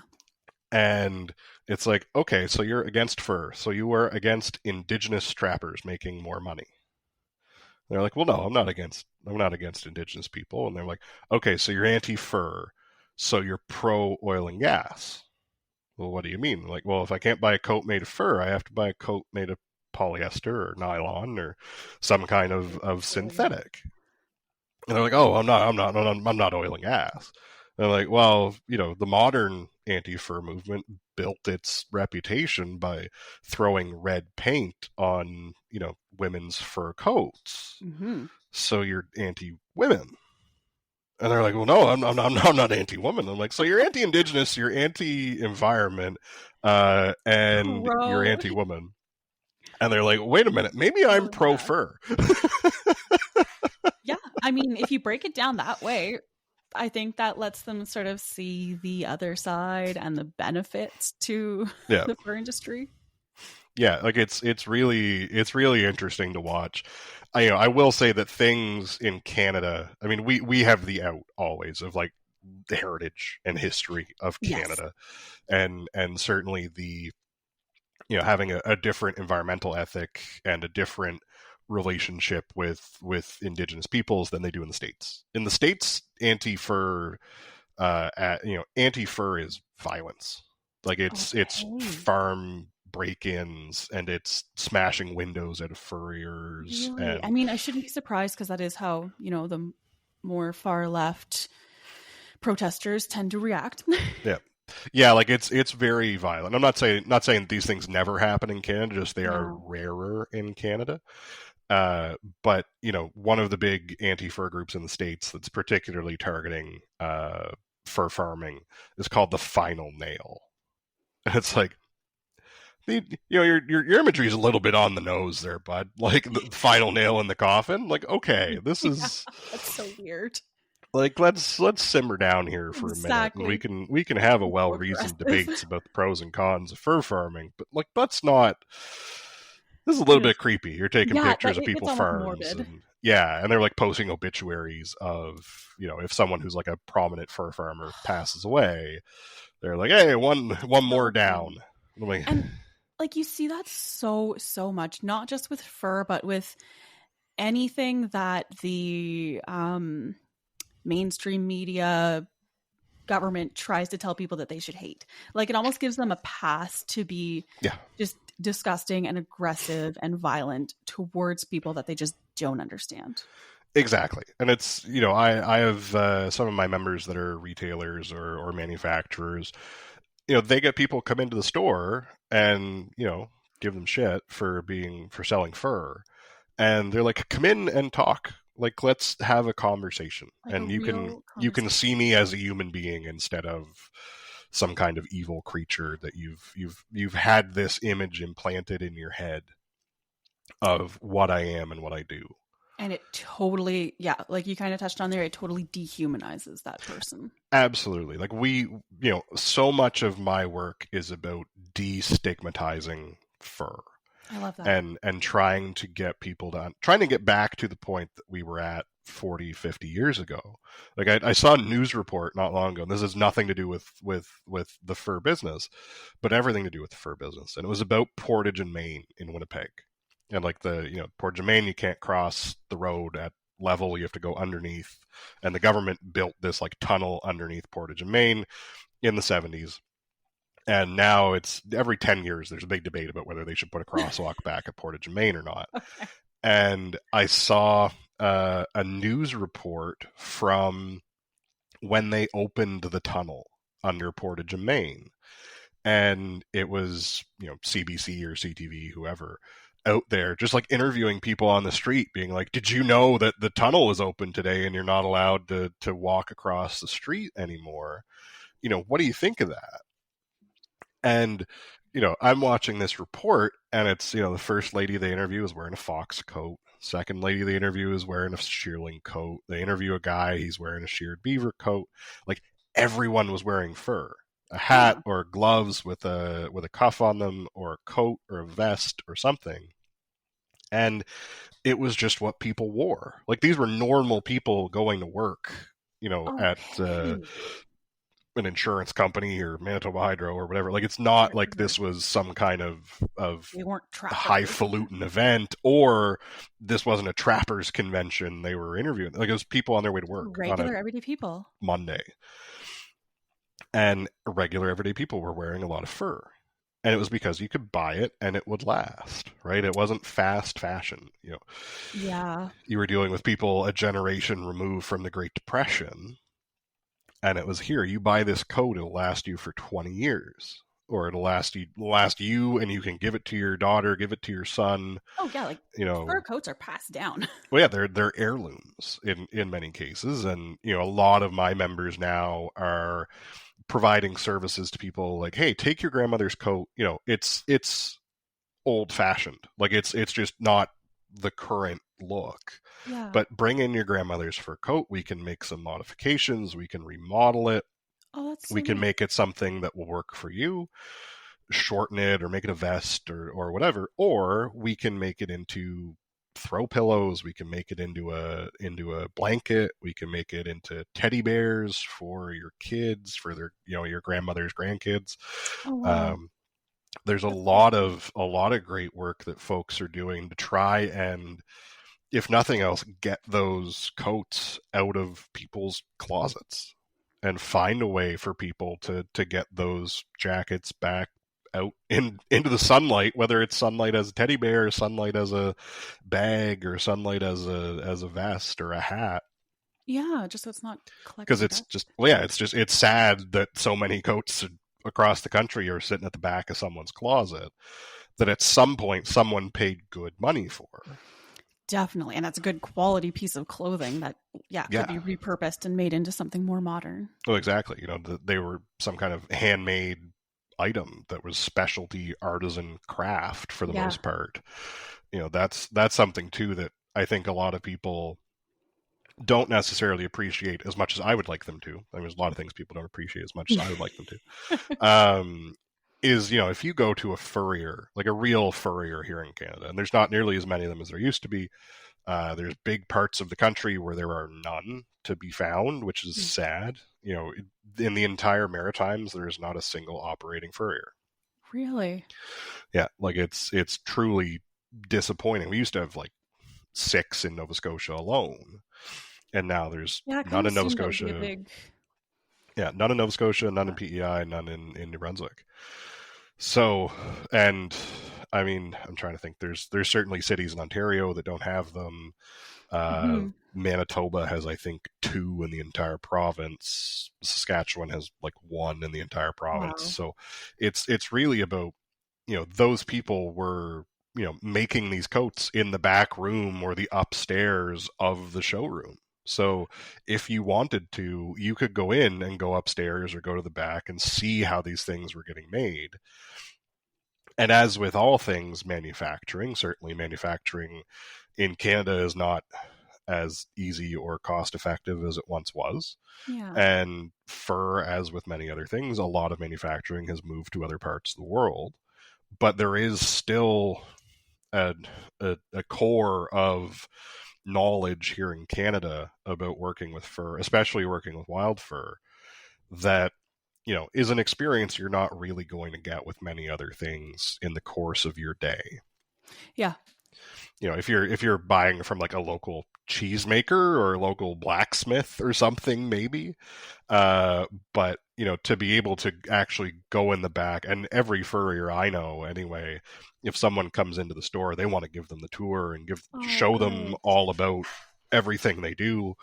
And it's like, okay, so you're against fur. So you are against Indigenous trappers making more money. They're like, well, no, I'm not against Indigenous people. And they're like, okay, so you're anti-fur. So you're pro-oil and gas. Well, what do you mean? Like, well, if I can't buy a coat made of fur, I have to buy a coat made of polyester or nylon or some kind of synthetic. And they're like, oh, I'm not oil and gas. And they're like, well, the modern anti-fur movement built its reputation by throwing red paint on, women's fur coats. Mm-hmm. So you're anti-women. And they're like, well, no, I'm not anti-woman. I'm like, so you're anti-Indigenous, you're anti-environment, and you're anti-woman. And they're like, wait a minute, maybe I'm pro-fur. Yeah, I mean, if you break it down that way, I think that lets them sort of see the other side and the benefits to the fur industry. Yeah, like it's really interesting to watch. I will say that things in Canada, I mean, we have the out always of like the heritage and history of Canada, and certainly the having a different environmental ethic and a different relationship with Indigenous peoples than they do in the States. In the States, anti-fur is violence. Like it's farm break-ins and it's smashing windows at furriers. Really? And I mean, I shouldn't be surprised because that is how the more far left protesters tend to react. Yeah, like it's very violent. I'm not saying these things never happen in Canada, just they are rarer in Canada. But one of the big anti-fur groups in the States that's particularly targeting fur farming is called the Final Nail. And it's like, your imagery is a little bit on the nose there, bud. Like the final nail in the coffin. Like, okay, this is that's so weird. Like let's simmer down here for a minute, and we can have a well-reasoned debates about the pros and cons of fur farming. But like, let's not. This is a little bit creepy. You're taking pictures of people's farms, and they're like posting obituaries of if someone who's like a prominent fur farmer passes away, they're like, hey, one more down. And like you see that so much, not just with fur, but with anything that the mainstream media, government tries to tell people that they should hate. Like it almost gives them a pass to be just disgusting and aggressive and violent towards people that they just don't understand. Exactly. And it's, I have some of my members that are retailers or manufacturers. They get people come into the store and, give them shit for selling fur. And they're like, come in and talk. Like, let's have a conversation. Like and you can see me as a human being instead of some kind of evil creature that you've had this image implanted in your head of what I am and what I do. And it totally, like you kind of touched on there, it totally dehumanizes that person. Absolutely. Like so much of my work is about destigmatizing fur. I love that. and trying to get people trying to get back to the point that we were at 40, 50 years ago. Like I saw a news report not long ago, and this has nothing to do with the fur business, but everything to do with the fur business. And it was about Portage and Main in Winnipeg. And like Portage and Main, you can't cross the road at level, you have to go underneath. And the government built this like tunnel underneath Portage and Main in the 70s. And now it's every 10 years, there's a big debate about whether they should put a crosswalk back at Portage and Main or not. Okay. And I saw a news report from when they opened the tunnel under Portage and Main. And it was, CBC or CTV, whoever, out there just like interviewing people on the street, being like, did you know that the tunnel is open today and you're not allowed to walk across the street anymore? What do you think of that? And, I'm watching this report, and it's, the first lady they interview is wearing a fox coat. Second lady they interview is wearing a shearling coat. They interview a guy, he's wearing a sheared beaver coat. Like, everyone was wearing fur. A hat or gloves with a cuff on them, or a coat or a vest or something. And it was just what people wore. Like, these were normal people going to work, at an insurance company or Manitoba Hydro or whatever. Like, it's not like this was some kind of they weren't highfalutin event, or this wasn't a trappers convention they were interviewing. Like, it was people on their way to work. Regular everyday people. Monday. And regular everyday people were wearing a lot of fur. And it was because you could buy it and it would last, right? It wasn't fast fashion. Yeah. You were dealing with people a generation removed from the Great Depression. And it was, here, you buy this coat, it'll last you for 20 years. Or it'll last you, and you can give it to your daughter, give it to your son. Oh yeah, like fur coats are passed down. Well, yeah, they're heirlooms in many cases. And a lot of my members now are providing services to people like, hey, take your grandmother's coat. It's old fashioned. Like, it's just not the current look. Yeah. But bring in your grandmother's fur coat. We can make some modifications. We can remodel it. Oh, that's so we can make it something that will work for you, shorten it or make it a vest or whatever. Or we can make it into throw pillows. We can make it into a blanket. We can make it into teddy bears for your kids, for their, your grandmother's grandkids. Oh, wow. There's a lot of great work that folks are doing to try and, if nothing else, get those coats out of people's closets and find a way for people to get those jackets back out into the sunlight, whether it's sunlight as a teddy bear, or sunlight as a bag, or sunlight as a vest or a hat. Yeah, just so it's not collecting. Because it's just, it's sad that so many coats across the country are sitting at the back of someone's closet that at some point someone paid good money for. Definitely. And that's a good quality piece of clothing that, could be repurposed and made into something more modern. Oh, exactly. They were some kind of handmade item that was specialty artisan craft for the most part. That's something too that I think a lot of people don't necessarily appreciate as much as I would like them to. I mean, there's a lot of things people don't appreciate as much as I would like them to. Is, if you go to a furrier, like a real furrier here in Canada, and there's not nearly as many of them as there used to be. There's big parts of the country where there are none to be found, which is sad. In the entire Maritimes, there's not a single operating furrier. Really? Yeah, like it's truly disappointing. We used to have like 6 in Nova Scotia alone, and now there's none in Nova Scotia. Yeah, none in Nova Scotia, none in PEI, none in New Brunswick. So, and I mean, I'm trying to think. There's certainly cities in Ontario that don't have them. Manitoba has, I think, 2 in the entire province. Saskatchewan has like 1 in the entire province. Wow. So it's really about, those people were, making these coats in the back room or the upstairs of the showroom. So if you wanted to, you could go in and go upstairs or go to the back and see how these things were getting made. And as with all things manufacturing, certainly manufacturing in Canada is not as easy or cost effective as it once was. Yeah. And fur, as with many other things, a lot of manufacturing has moved to other parts of the world. But there is still a core of knowledge here in Canada about working with fur, especially working with wild fur, that is an experience you're not really going to get with many other things in the course of your day. Yeah. If you're buying from like a local cheesemaker or a local blacksmith or something, maybe. But to be able to actually go in the back, and every furrier I know anyway, if someone comes into the store, they want to give them the tour and show them all about everything they do.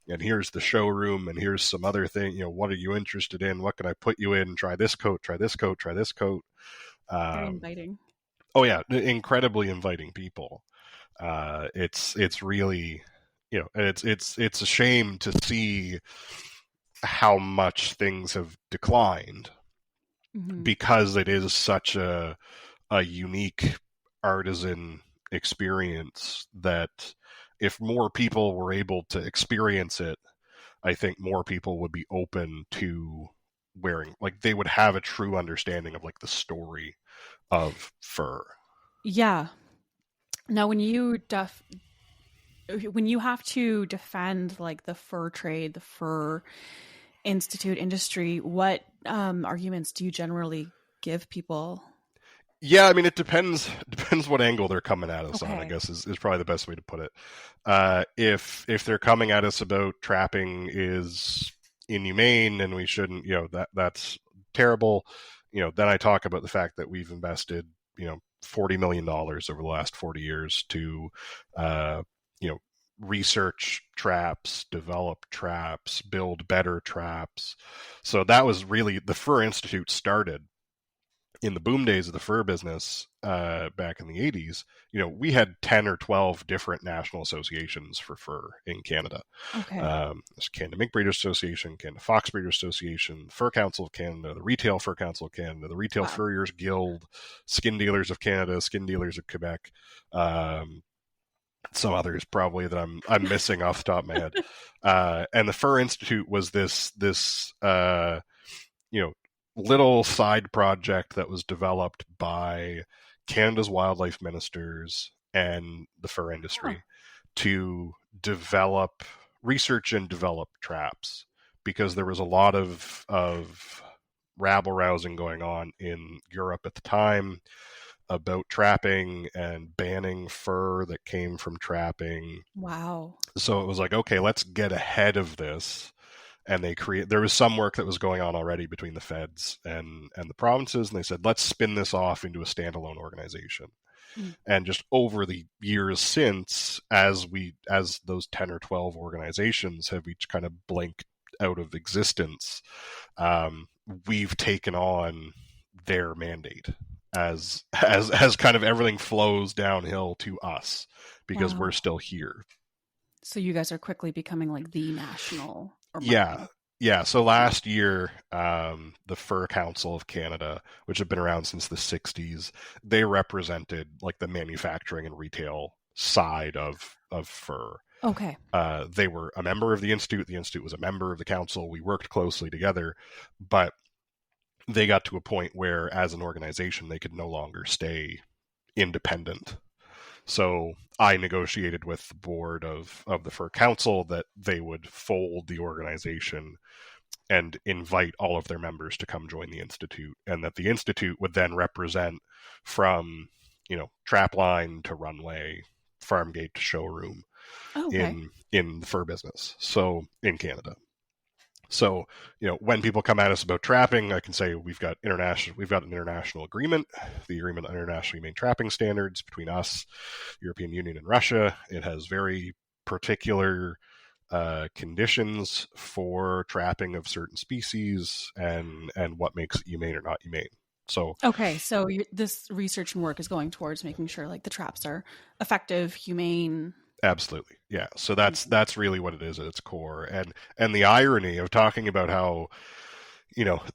And here's the showroom, and here's some other thing. What are you interested in? What can I put you in? Try this coat, try this coat, try this coat. Very inviting. Oh yeah, incredibly inviting people. It's really, it's a shame to see how much things have declined because it is such a unique artisan experience that if more people were able to experience it, I think more people would be open to wearing, like they would have a true understanding of like the story of fur. Yeah. Now, when you have to defend like the fur trade, the fur institute industry, what arguments do you generally give people? Yeah, I mean, it depends what angle they're coming at us on, I guess is probably the best way to put it. If they're coming at us about trapping is inhumane and we shouldn't, that's terrible, then I talk about the fact that we've invested, $40 million over the last 40 years to, research traps, develop traps, build better traps. So that was really, the Fur Institute started in the boom days of the fur business back in the 80s. We had 10 or 12 different national associations for fur in Canada. Okay. There's Canada Mink Breeders Association, Canada Fox Breeders Association, Fur Council of Canada, the Retail Fur Council of Canada, the Retail Furriers Guild, Skin Dealers of Canada, Skin Dealers of Quebec, some others probably that I'm missing off the top of my head. And the Fur Institute was this little side project that was developed by Canada's wildlife ministers and the fur industry to research and develop traps, because there was a lot of rabble rousing going on in Europe at the time about trapping and banning fur that came from trapping. Wow. So it was like, okay, let's get ahead of this. And there was some work that was going on already between the feds and the provinces, and they said, let's spin this off into a standalone organization. And just over the years since, as those 10 or 12 organizations have each kind of blinked out of existence, we've taken on their mandate as kind of everything flows downhill to us because we're still here. So you guys are quickly becoming like the national. Yeah. So last year, the Fur Council of Canada, which had been around since the 60s, they represented like the manufacturing and retail side of fur. Okay. They were a member of the Institute. The Institute was a member of the council. We worked closely together, but they got to a point where, as an organization, they could no longer stay independent. So I negotiated with the board of the Fur Council that they would fold the organization and invite all of their members to come join the Institute, and that the Institute would then represent from, trap line to runway, farm gate to showroom in the fur business. So in Canada. So, when people come at us about trapping, I can say we've got an international agreement, the Agreement on International Humane Trapping Standards between us, European Union, and Russia. It has very particular conditions for trapping of certain species and what makes it humane or not humane. So so this research and work is going towards making sure like the traps are effective, humane. Absolutely. Yeah. So that's really what it is at its core. And the irony of talking about how,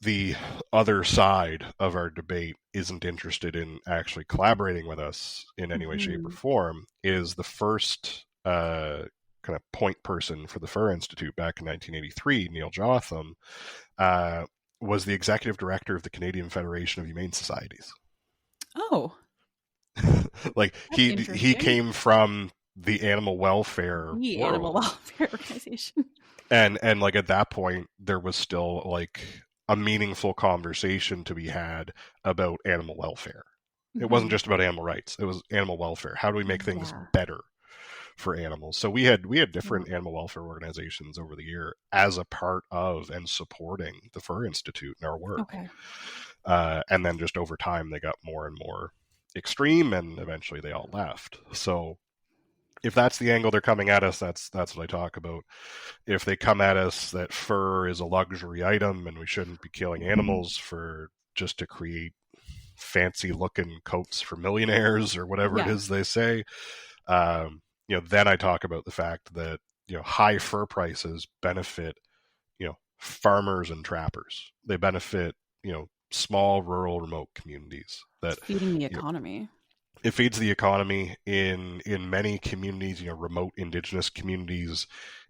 the other side of our debate isn't interested in actually collaborating with us in any way, shape, or form is the first kind of point person for the Fur Institute back in 1983, Neil Jotham, was the executive director of the Canadian Federation of Humane Societies. Oh. Like That's he interesting. came from the animal welfare The animal world. welfare organization. And like at that point there was still like a meaningful conversation to be had about animal welfare. It wasn't Hmm. just about animal rights. It was animal welfare. How do we make things Yeah. better for animals? So we had Yeah. different animal welfare organizations over the year as a part of and supporting the Fur Institute in our work. Okay. And then just over time they got more and more extreme, and eventually they all left. So if that's the angle they're coming at us, that's what I talk about. If they come at us that fur is a luxury item and we shouldn't be killing animals for just to create fancy looking coats for millionaires or whatever it Yeah. is they say, then I talk about the fact that high fur prices benefit farmers and trappers. They benefit small rural remote communities It's that feeding the you know, economy. it feeds the economy in many communities, remote indigenous communities.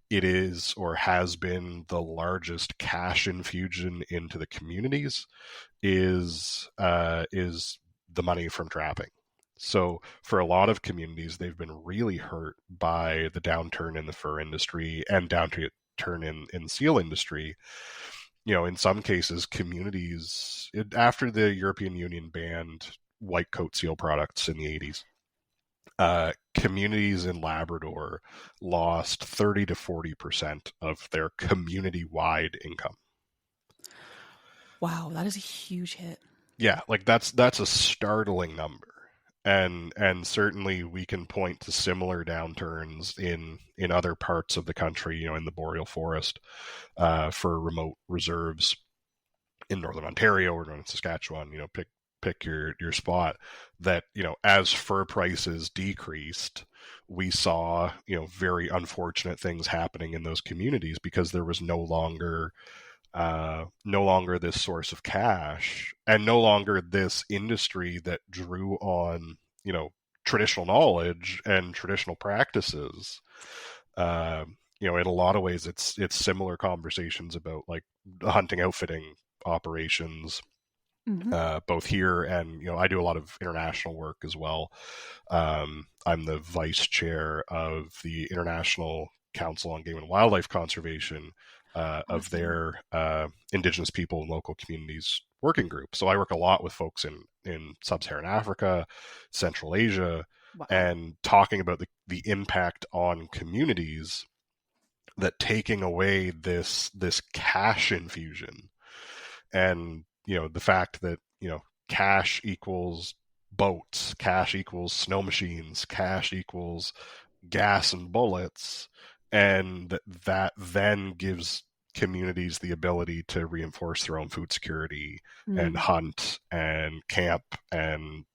It is or has been the largest cash infusion into the communities is the money from trapping. So for a lot of communities, they've been really hurt by the downturn in the fur industry and downturn in the seal industry. In some cases, communities after the European Union banned white coat seal products in the 80s, communities in Labrador lost 30 to 40% of their community-wide income. Wow, that is a huge hit. Yeah, like that's a startling number. And certainly we can point to similar downturns in other parts of the country, in the boreal forest, for remote reserves in northern Ontario or northern Saskatchewan. Pick your spot. That as fur prices decreased, we saw very unfortunate things happening in those communities because there was no longer this source of cash, and no longer this industry that drew on traditional knowledge and traditional practices. In a lot of ways, it's similar conversations about like hunting outfitting operations, Mm-hmm. both here and I do a lot of international work as well. I'm the vice chair of the International Council on Game and Wildlife Conservation, of their Indigenous people and local communities working group. So I work a lot with folks in sub-Saharan Africa, Central Asia, Wow. and talking about the impact on communities that taking away this cash infusion, and the fact that cash equals boats, cash equals snow machines, cash equals gas and bullets, and that then gives communities the ability to reinforce their own food security and hunt and camp and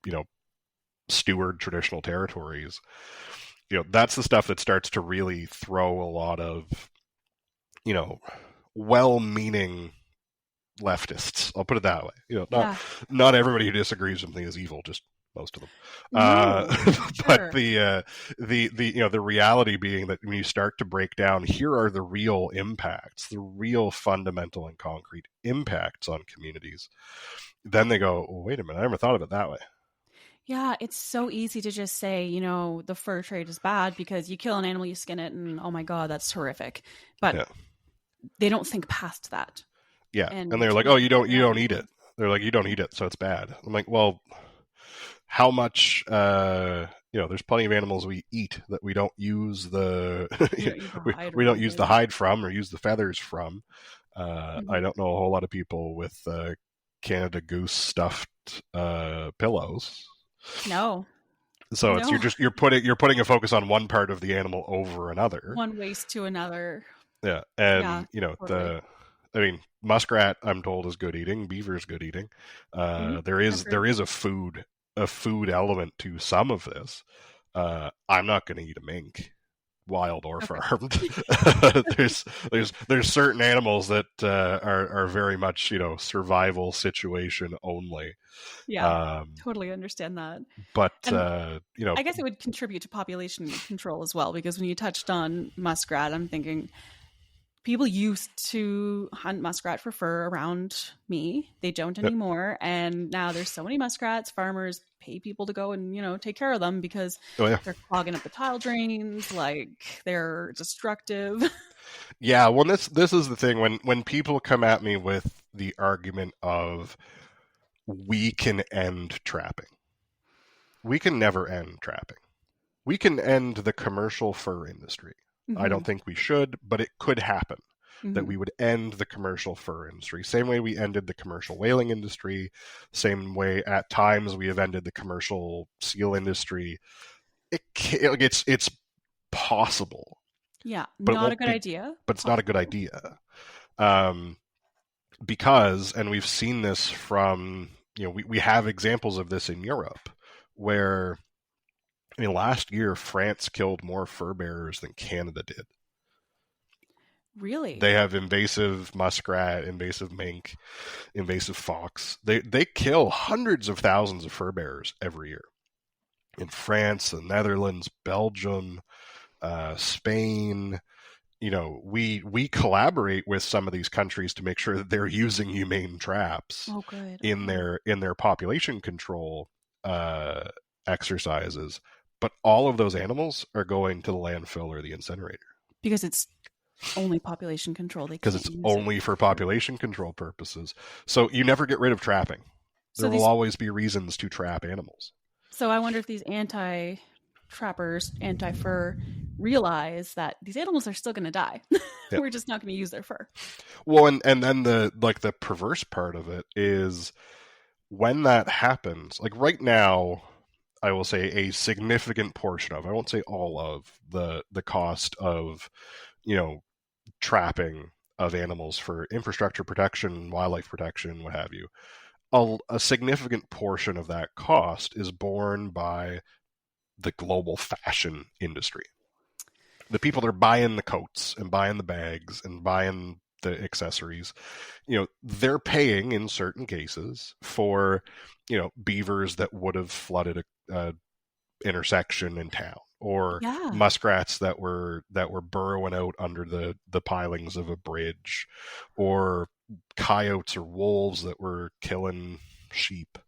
steward traditional territories. That's the stuff that starts to really throw a lot of well-meaning leftists. I'll put it that way. Not everybody who disagrees with me is evil, just most of them. No, But sure. the reality being that when you start to break down, here are the real impacts, the real fundamental and concrete impacts on communities. Then they go, well, wait a minute, I never thought of it that way. Yeah, it's so easy to just say, the fur trade is bad because you kill an animal, you skin it, and oh my God, that's horrific. But they don't think past that. Yeah. And they're like, oh, you don't eat it. They're like, you don't eat it, so it's bad. I'm like, well, how much, there's plenty of animals we eat that we don't use we don't use the hide from or use the feathers from. I don't know a whole lot of people with Canada Goose stuffed pillows. No. So it's you're putting a focus on one part of the animal over another. One waste to another. Yeah. And totally. Muskrat, I'm told, is good eating. Beaver is good eating. There is a food element to some of this. I'm not going to eat a mink, wild or farmed. there's certain animals that are very much survival situation only. Yeah, totally understand that. But I guess it would contribute to population control as well, because when you touched on muskrat, I'm thinking people used to hunt muskrat for fur around me. They don't anymore. And now there's so many muskrats, farmers pay people to go and, take care of them because they're clogging up the tile drains, like they're destructive. Yeah, well, this is the thing. When people come at me with the argument of we can end trapping, we can never end trapping. We can end the commercial fur industry. Mm-hmm. I don't think we should, but it could happen. That we would end the commercial fur industry. Same way we ended the commercial whaling industry. Same way at times we have ended the commercial seal industry. It's possible. Yeah, but not a good idea. But it's not a good idea. Because, and we've seen this from, we have examples of this in Europe where, last year France killed more fur bearers than Canada did. Really? They have invasive muskrat, invasive mink, invasive fox. They kill hundreds of thousands of fur bearers every year. In France, the Netherlands, Belgium, Spain, we collaborate with some of these countries to make sure that they're using humane traps in their population control exercises. But all of those animals are going to the landfill or the incinerator. Because it's only population control. Because it's only for population control purposes. So you never get rid of trapping. There will always be reasons to trap animals. So I wonder if these anti-trappers, anti-fur, realize that these animals are still going to die. Yep. We're just not going to use their fur. Well, and then the perverse part of it is when that happens, like right now, I will say a significant portion of, I won't say all of, the cost of, trapping of animals for infrastructure protection, wildlife protection, what have you. A significant portion of that cost is borne by the global fashion industry. The people that are buying the coats and buying the bags and buying the accessories, they're paying in certain cases for, beavers that would have flooded a intersection in town, or muskrats that were burrowing out under the pilings of a bridge, or coyotes or wolves that were killing sheep.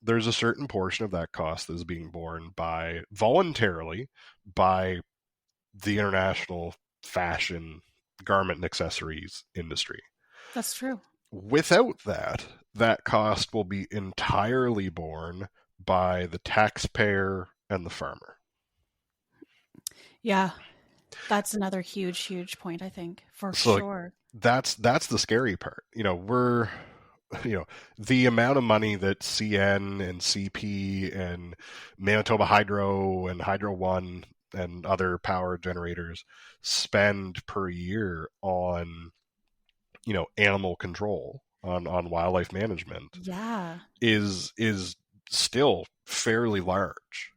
There's a certain portion of that cost that is being borne voluntarily by the international fashion garment and accessories industry. That's true. Without that cost will be entirely borne by the taxpayer and the farmer. Yeah, that's another huge point, I think, for sure. That's the scary part. We're, the amount of money that CN and CP and Manitoba Hydro and Hydro One and other power generators spend per year on, animal control, on wildlife management, is still fairly large.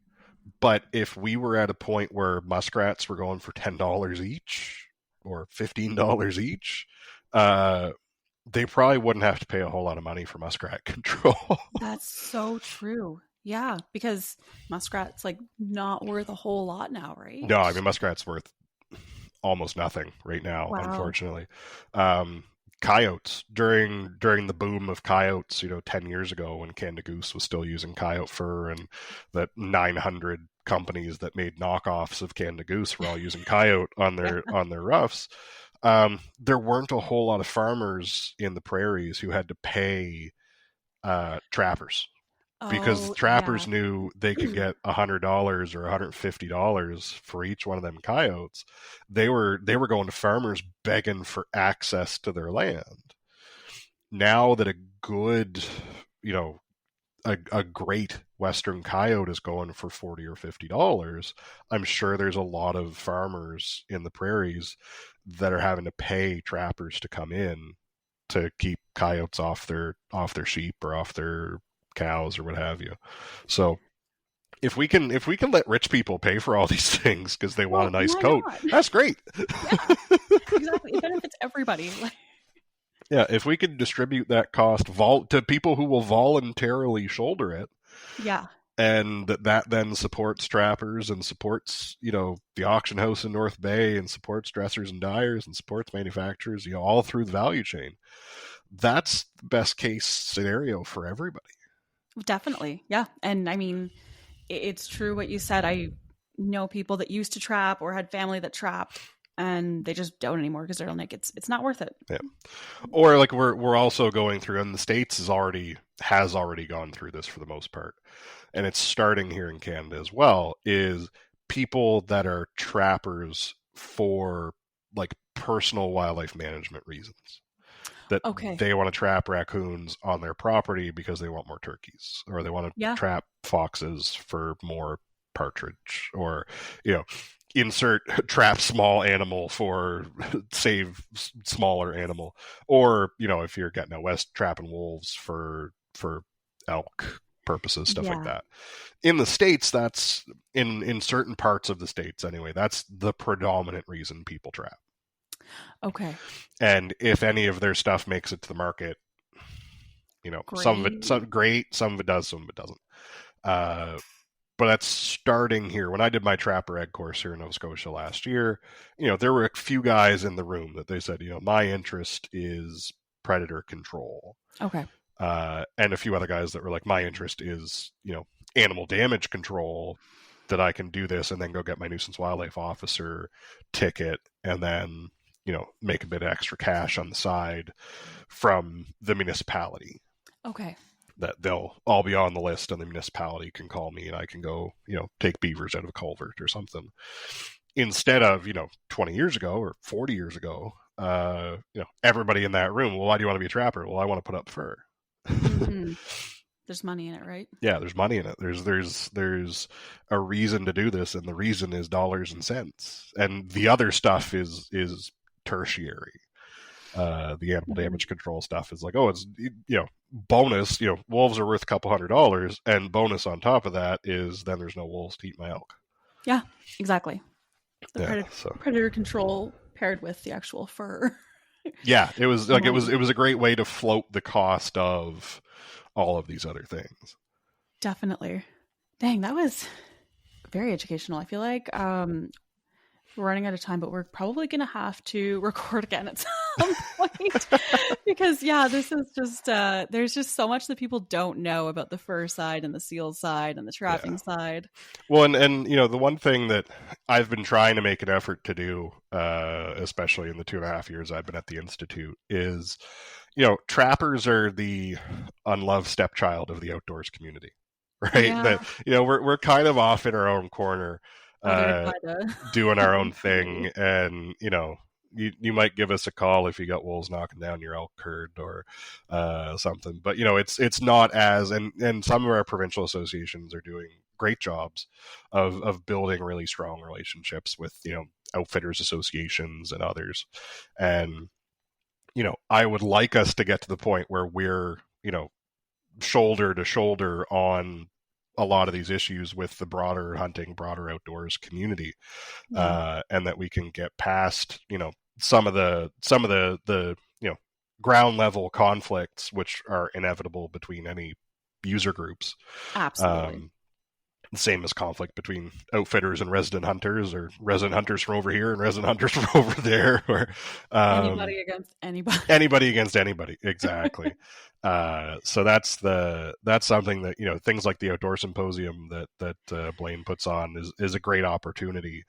But if we were at a point where muskrats were going for $10 each or $15 each, they probably wouldn't have to pay a whole lot of money for muskrat control. That's so true. Yeah, because muskrat's not worth a whole lot now, right? No, I mean, muskrat's worth almost nothing right now, unfortunately. Coyotes, during the boom of coyotes, 10 years ago when Canada Goose was still using coyote fur, and that 900 companies that made knockoffs of Canada Goose were all using coyote on their ruffs. There weren't a whole lot of farmers in the prairies who had to pay trappers, because trappers knew they could get $100 or $150 for each one of them coyotes. They were going to farmers begging for access to their land. Now that a good, a great Western coyote is going for $40 or $50, I'm sure there's a lot of farmers in the prairies that are having to pay trappers to come in to keep coyotes off their sheep or off their cows or what have you. So if we can let rich people pay for all these things because they want a nice coat, that's great. Yeah, exactly. It benefits everybody. Yeah, if we could distribute that cost to people who will voluntarily shoulder it. Yeah. And that then supports trappers and supports, the auction house in North Bay, and supports dressers and dyers and supports manufacturers, all through the value chain. That's the best case scenario for everybody. Definitely. Yeah. And I mean, it's true what you said. I know people that used to trap or had family that trapped, and they just don't anymore because they're like, it's not worth it. Yeah. Or like we're also going through, and the States has already gone through this for the most part, and it's starting here in Canada as well, is people that are trappers for like personal wildlife management reasons. That they want to trap raccoons on their property because they want more turkeys, or they want to trap foxes for more partridge, or, you know, insert trap small animal for save smaller animal, or, you know, if you're getting out west, trapping wolves for elk purposes, stuff like that. In the States, that's in certain parts of the States anyway, that's the predominant reason people trap. Okay. And if any of their stuff makes it to the market, you know, some of it great, some of it does, some of it doesn't. But that's starting here. When I did my trapper egg course here in Nova Scotia last year, you know, there were a few guys in the room that they said, you know, my interest is predator control. Okay. And a few other guys that were like, my interest is, you know, animal damage control, that I can do this and then go get my nuisance wildlife officer ticket and then, you know, make a bit of extra cash on the side from the municipality. Okay. That they'll all be on the list, and the municipality can call me and I can go, you know, take beavers out of a culvert or something. Instead of, you know, 20 years ago or 40 years ago, you know, everybody in that room, well, why do you want to be a trapper? Well, I want to put up fur. Mm-hmm. There's money in it, right? Yeah, there's money in it. There's a reason to do this, and the reason is dollars and cents. And the other stuff is tertiary. The animal damage control stuff is like, oh, it's, you know, bonus, you know, wolves are worth a couple $100, and bonus on top of that is then there's no wolves to eat my elk. Yeah, exactly. The predator control paired with the actual fur. Yeah, it was like it was a great way to float the cost of all of these other things. Definitely. Dang, that was very educational. I feel like we're running out of time, but we're probably going to have to record again at some point because, yeah, this is just, there's just so much that people don't know about the fur side and the seal side and the trapping side. Well, and, you know, the one thing that I've been trying to make an effort to do, especially in the 2.5 years I've been at the Institute, is, you know, trappers are the unloved stepchild of the outdoors community, right? Yeah. That, you know, we're kind of off in our own corner, doing our own thing, and, you know, you might give us a call if you got wolves knocking down your elk herd or something, but, you know, it's not as, and some of our provincial associations are doing great jobs of building really strong relationships with, you know, outfitters associations and others. And, you know, I would like us to get to the point where we're, you know, shoulder to shoulder on a lot of these issues with the broader hunting, broader outdoors community, and that we can get past, you know, some of the you know, ground level conflicts which are inevitable between any user groups. Absolutely. Same as conflict between outfitters and resident hunters, or resident hunters from over here and resident hunters from over there, or anybody against anybody. Anybody against anybody, exactly. So that's something that, you know, things like the outdoor symposium that Blaine puts on is a great opportunity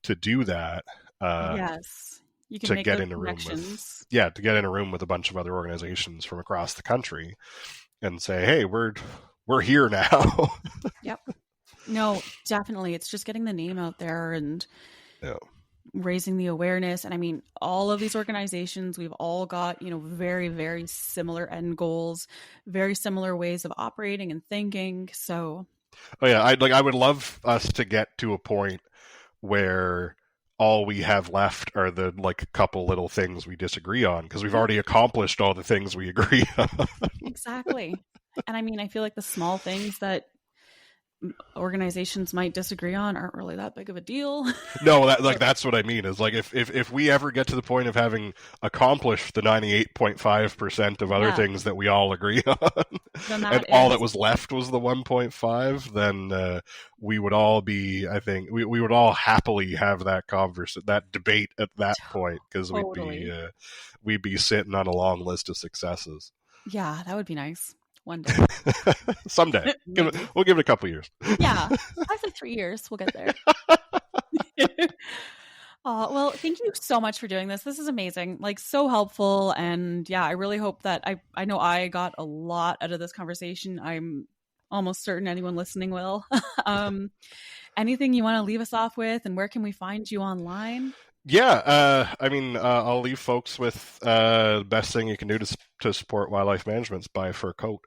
to do that. Yes, you can to make get those in a room connections. to get in a room with a bunch of other organizations from across the country and say, hey, we're here now. Yep. No, definitely. It's just getting the name out there and raising the awareness. And I mean, all of these organizations, we've all got, you know, very, very similar end goals, very similar ways of operating and thinking. So, I would love us to get to a point where all we have left are the, like, couple little things we disagree on, because we've already accomplished all the things we agree on. Exactly. And I mean, I feel like the small things that organizations might disagree on aren't really that big of a deal. No, that's what I mean, is like if we ever get to the point of having accomplished the 98.5% of other things that we all agree on, and all that was left was the 1.5, then we would all be, I think, we would all happily have that that debate at that point, because we'd be sitting on a long list of successes. Yeah, that would be nice. one day. Someday. Maybe. We'll give it a couple years. Yeah. I say 3 years. We'll get there. Well, thank you so much for doing this. This is amazing. Like, so helpful. And yeah, I really hope that I know I got a lot out of this conversation. I'm almost certain anyone listening will. Anything you want to leave us off with, and where can we find you online? Yeah, I'll leave folks with the best thing you can do to support wildlife management is buy a fur coat.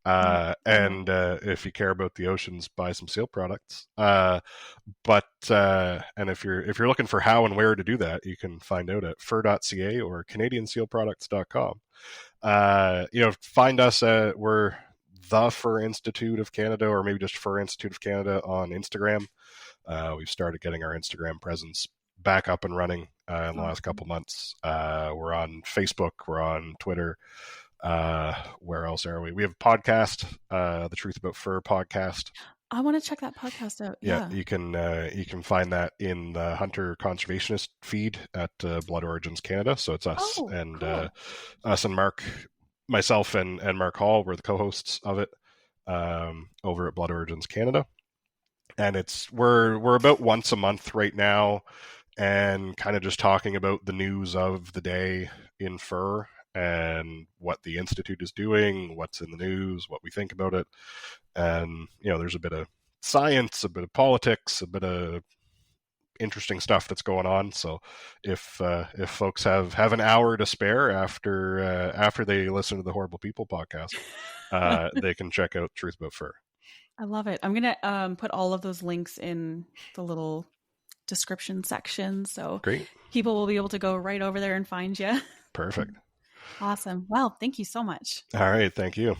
And if you care about the oceans, buy some seal products. And if you're looking for how and where to do that, you can find out at fur.ca or canadiansealproducts.com. Find us we're the Fur Institute of Canada, or maybe just Fur Institute of Canada on Instagram. We've started getting our Instagram presence back up and running in the last couple months. We're on Facebook, we're on Twitter. Where else are we? We have a podcast, the Truth About Fur podcast. I want to check that podcast out. Yeah, you can find that in the Hunter Conservationist feed at Blood Origins Canada. So it's us and cool. Us and Mark, myself and Mark Hall. We're the co-hosts of it over at Blood Origins Canada, and we're about once a month right now, and kind of just talking about the news of the day in fur and what the Institute is doing, what's in the news, what we think about it. And, there's a bit of science, a bit of politics, a bit of interesting stuff that's going on. So if folks have an hour to spare after they listen to the Horrible People podcast, they can check out Truth About Fur. I love it. I'm going to put all of those links in the little description section. So great. People will be able to go right over there and find you. Perfect. Awesome. Well, thank you so much. All right. Thank you.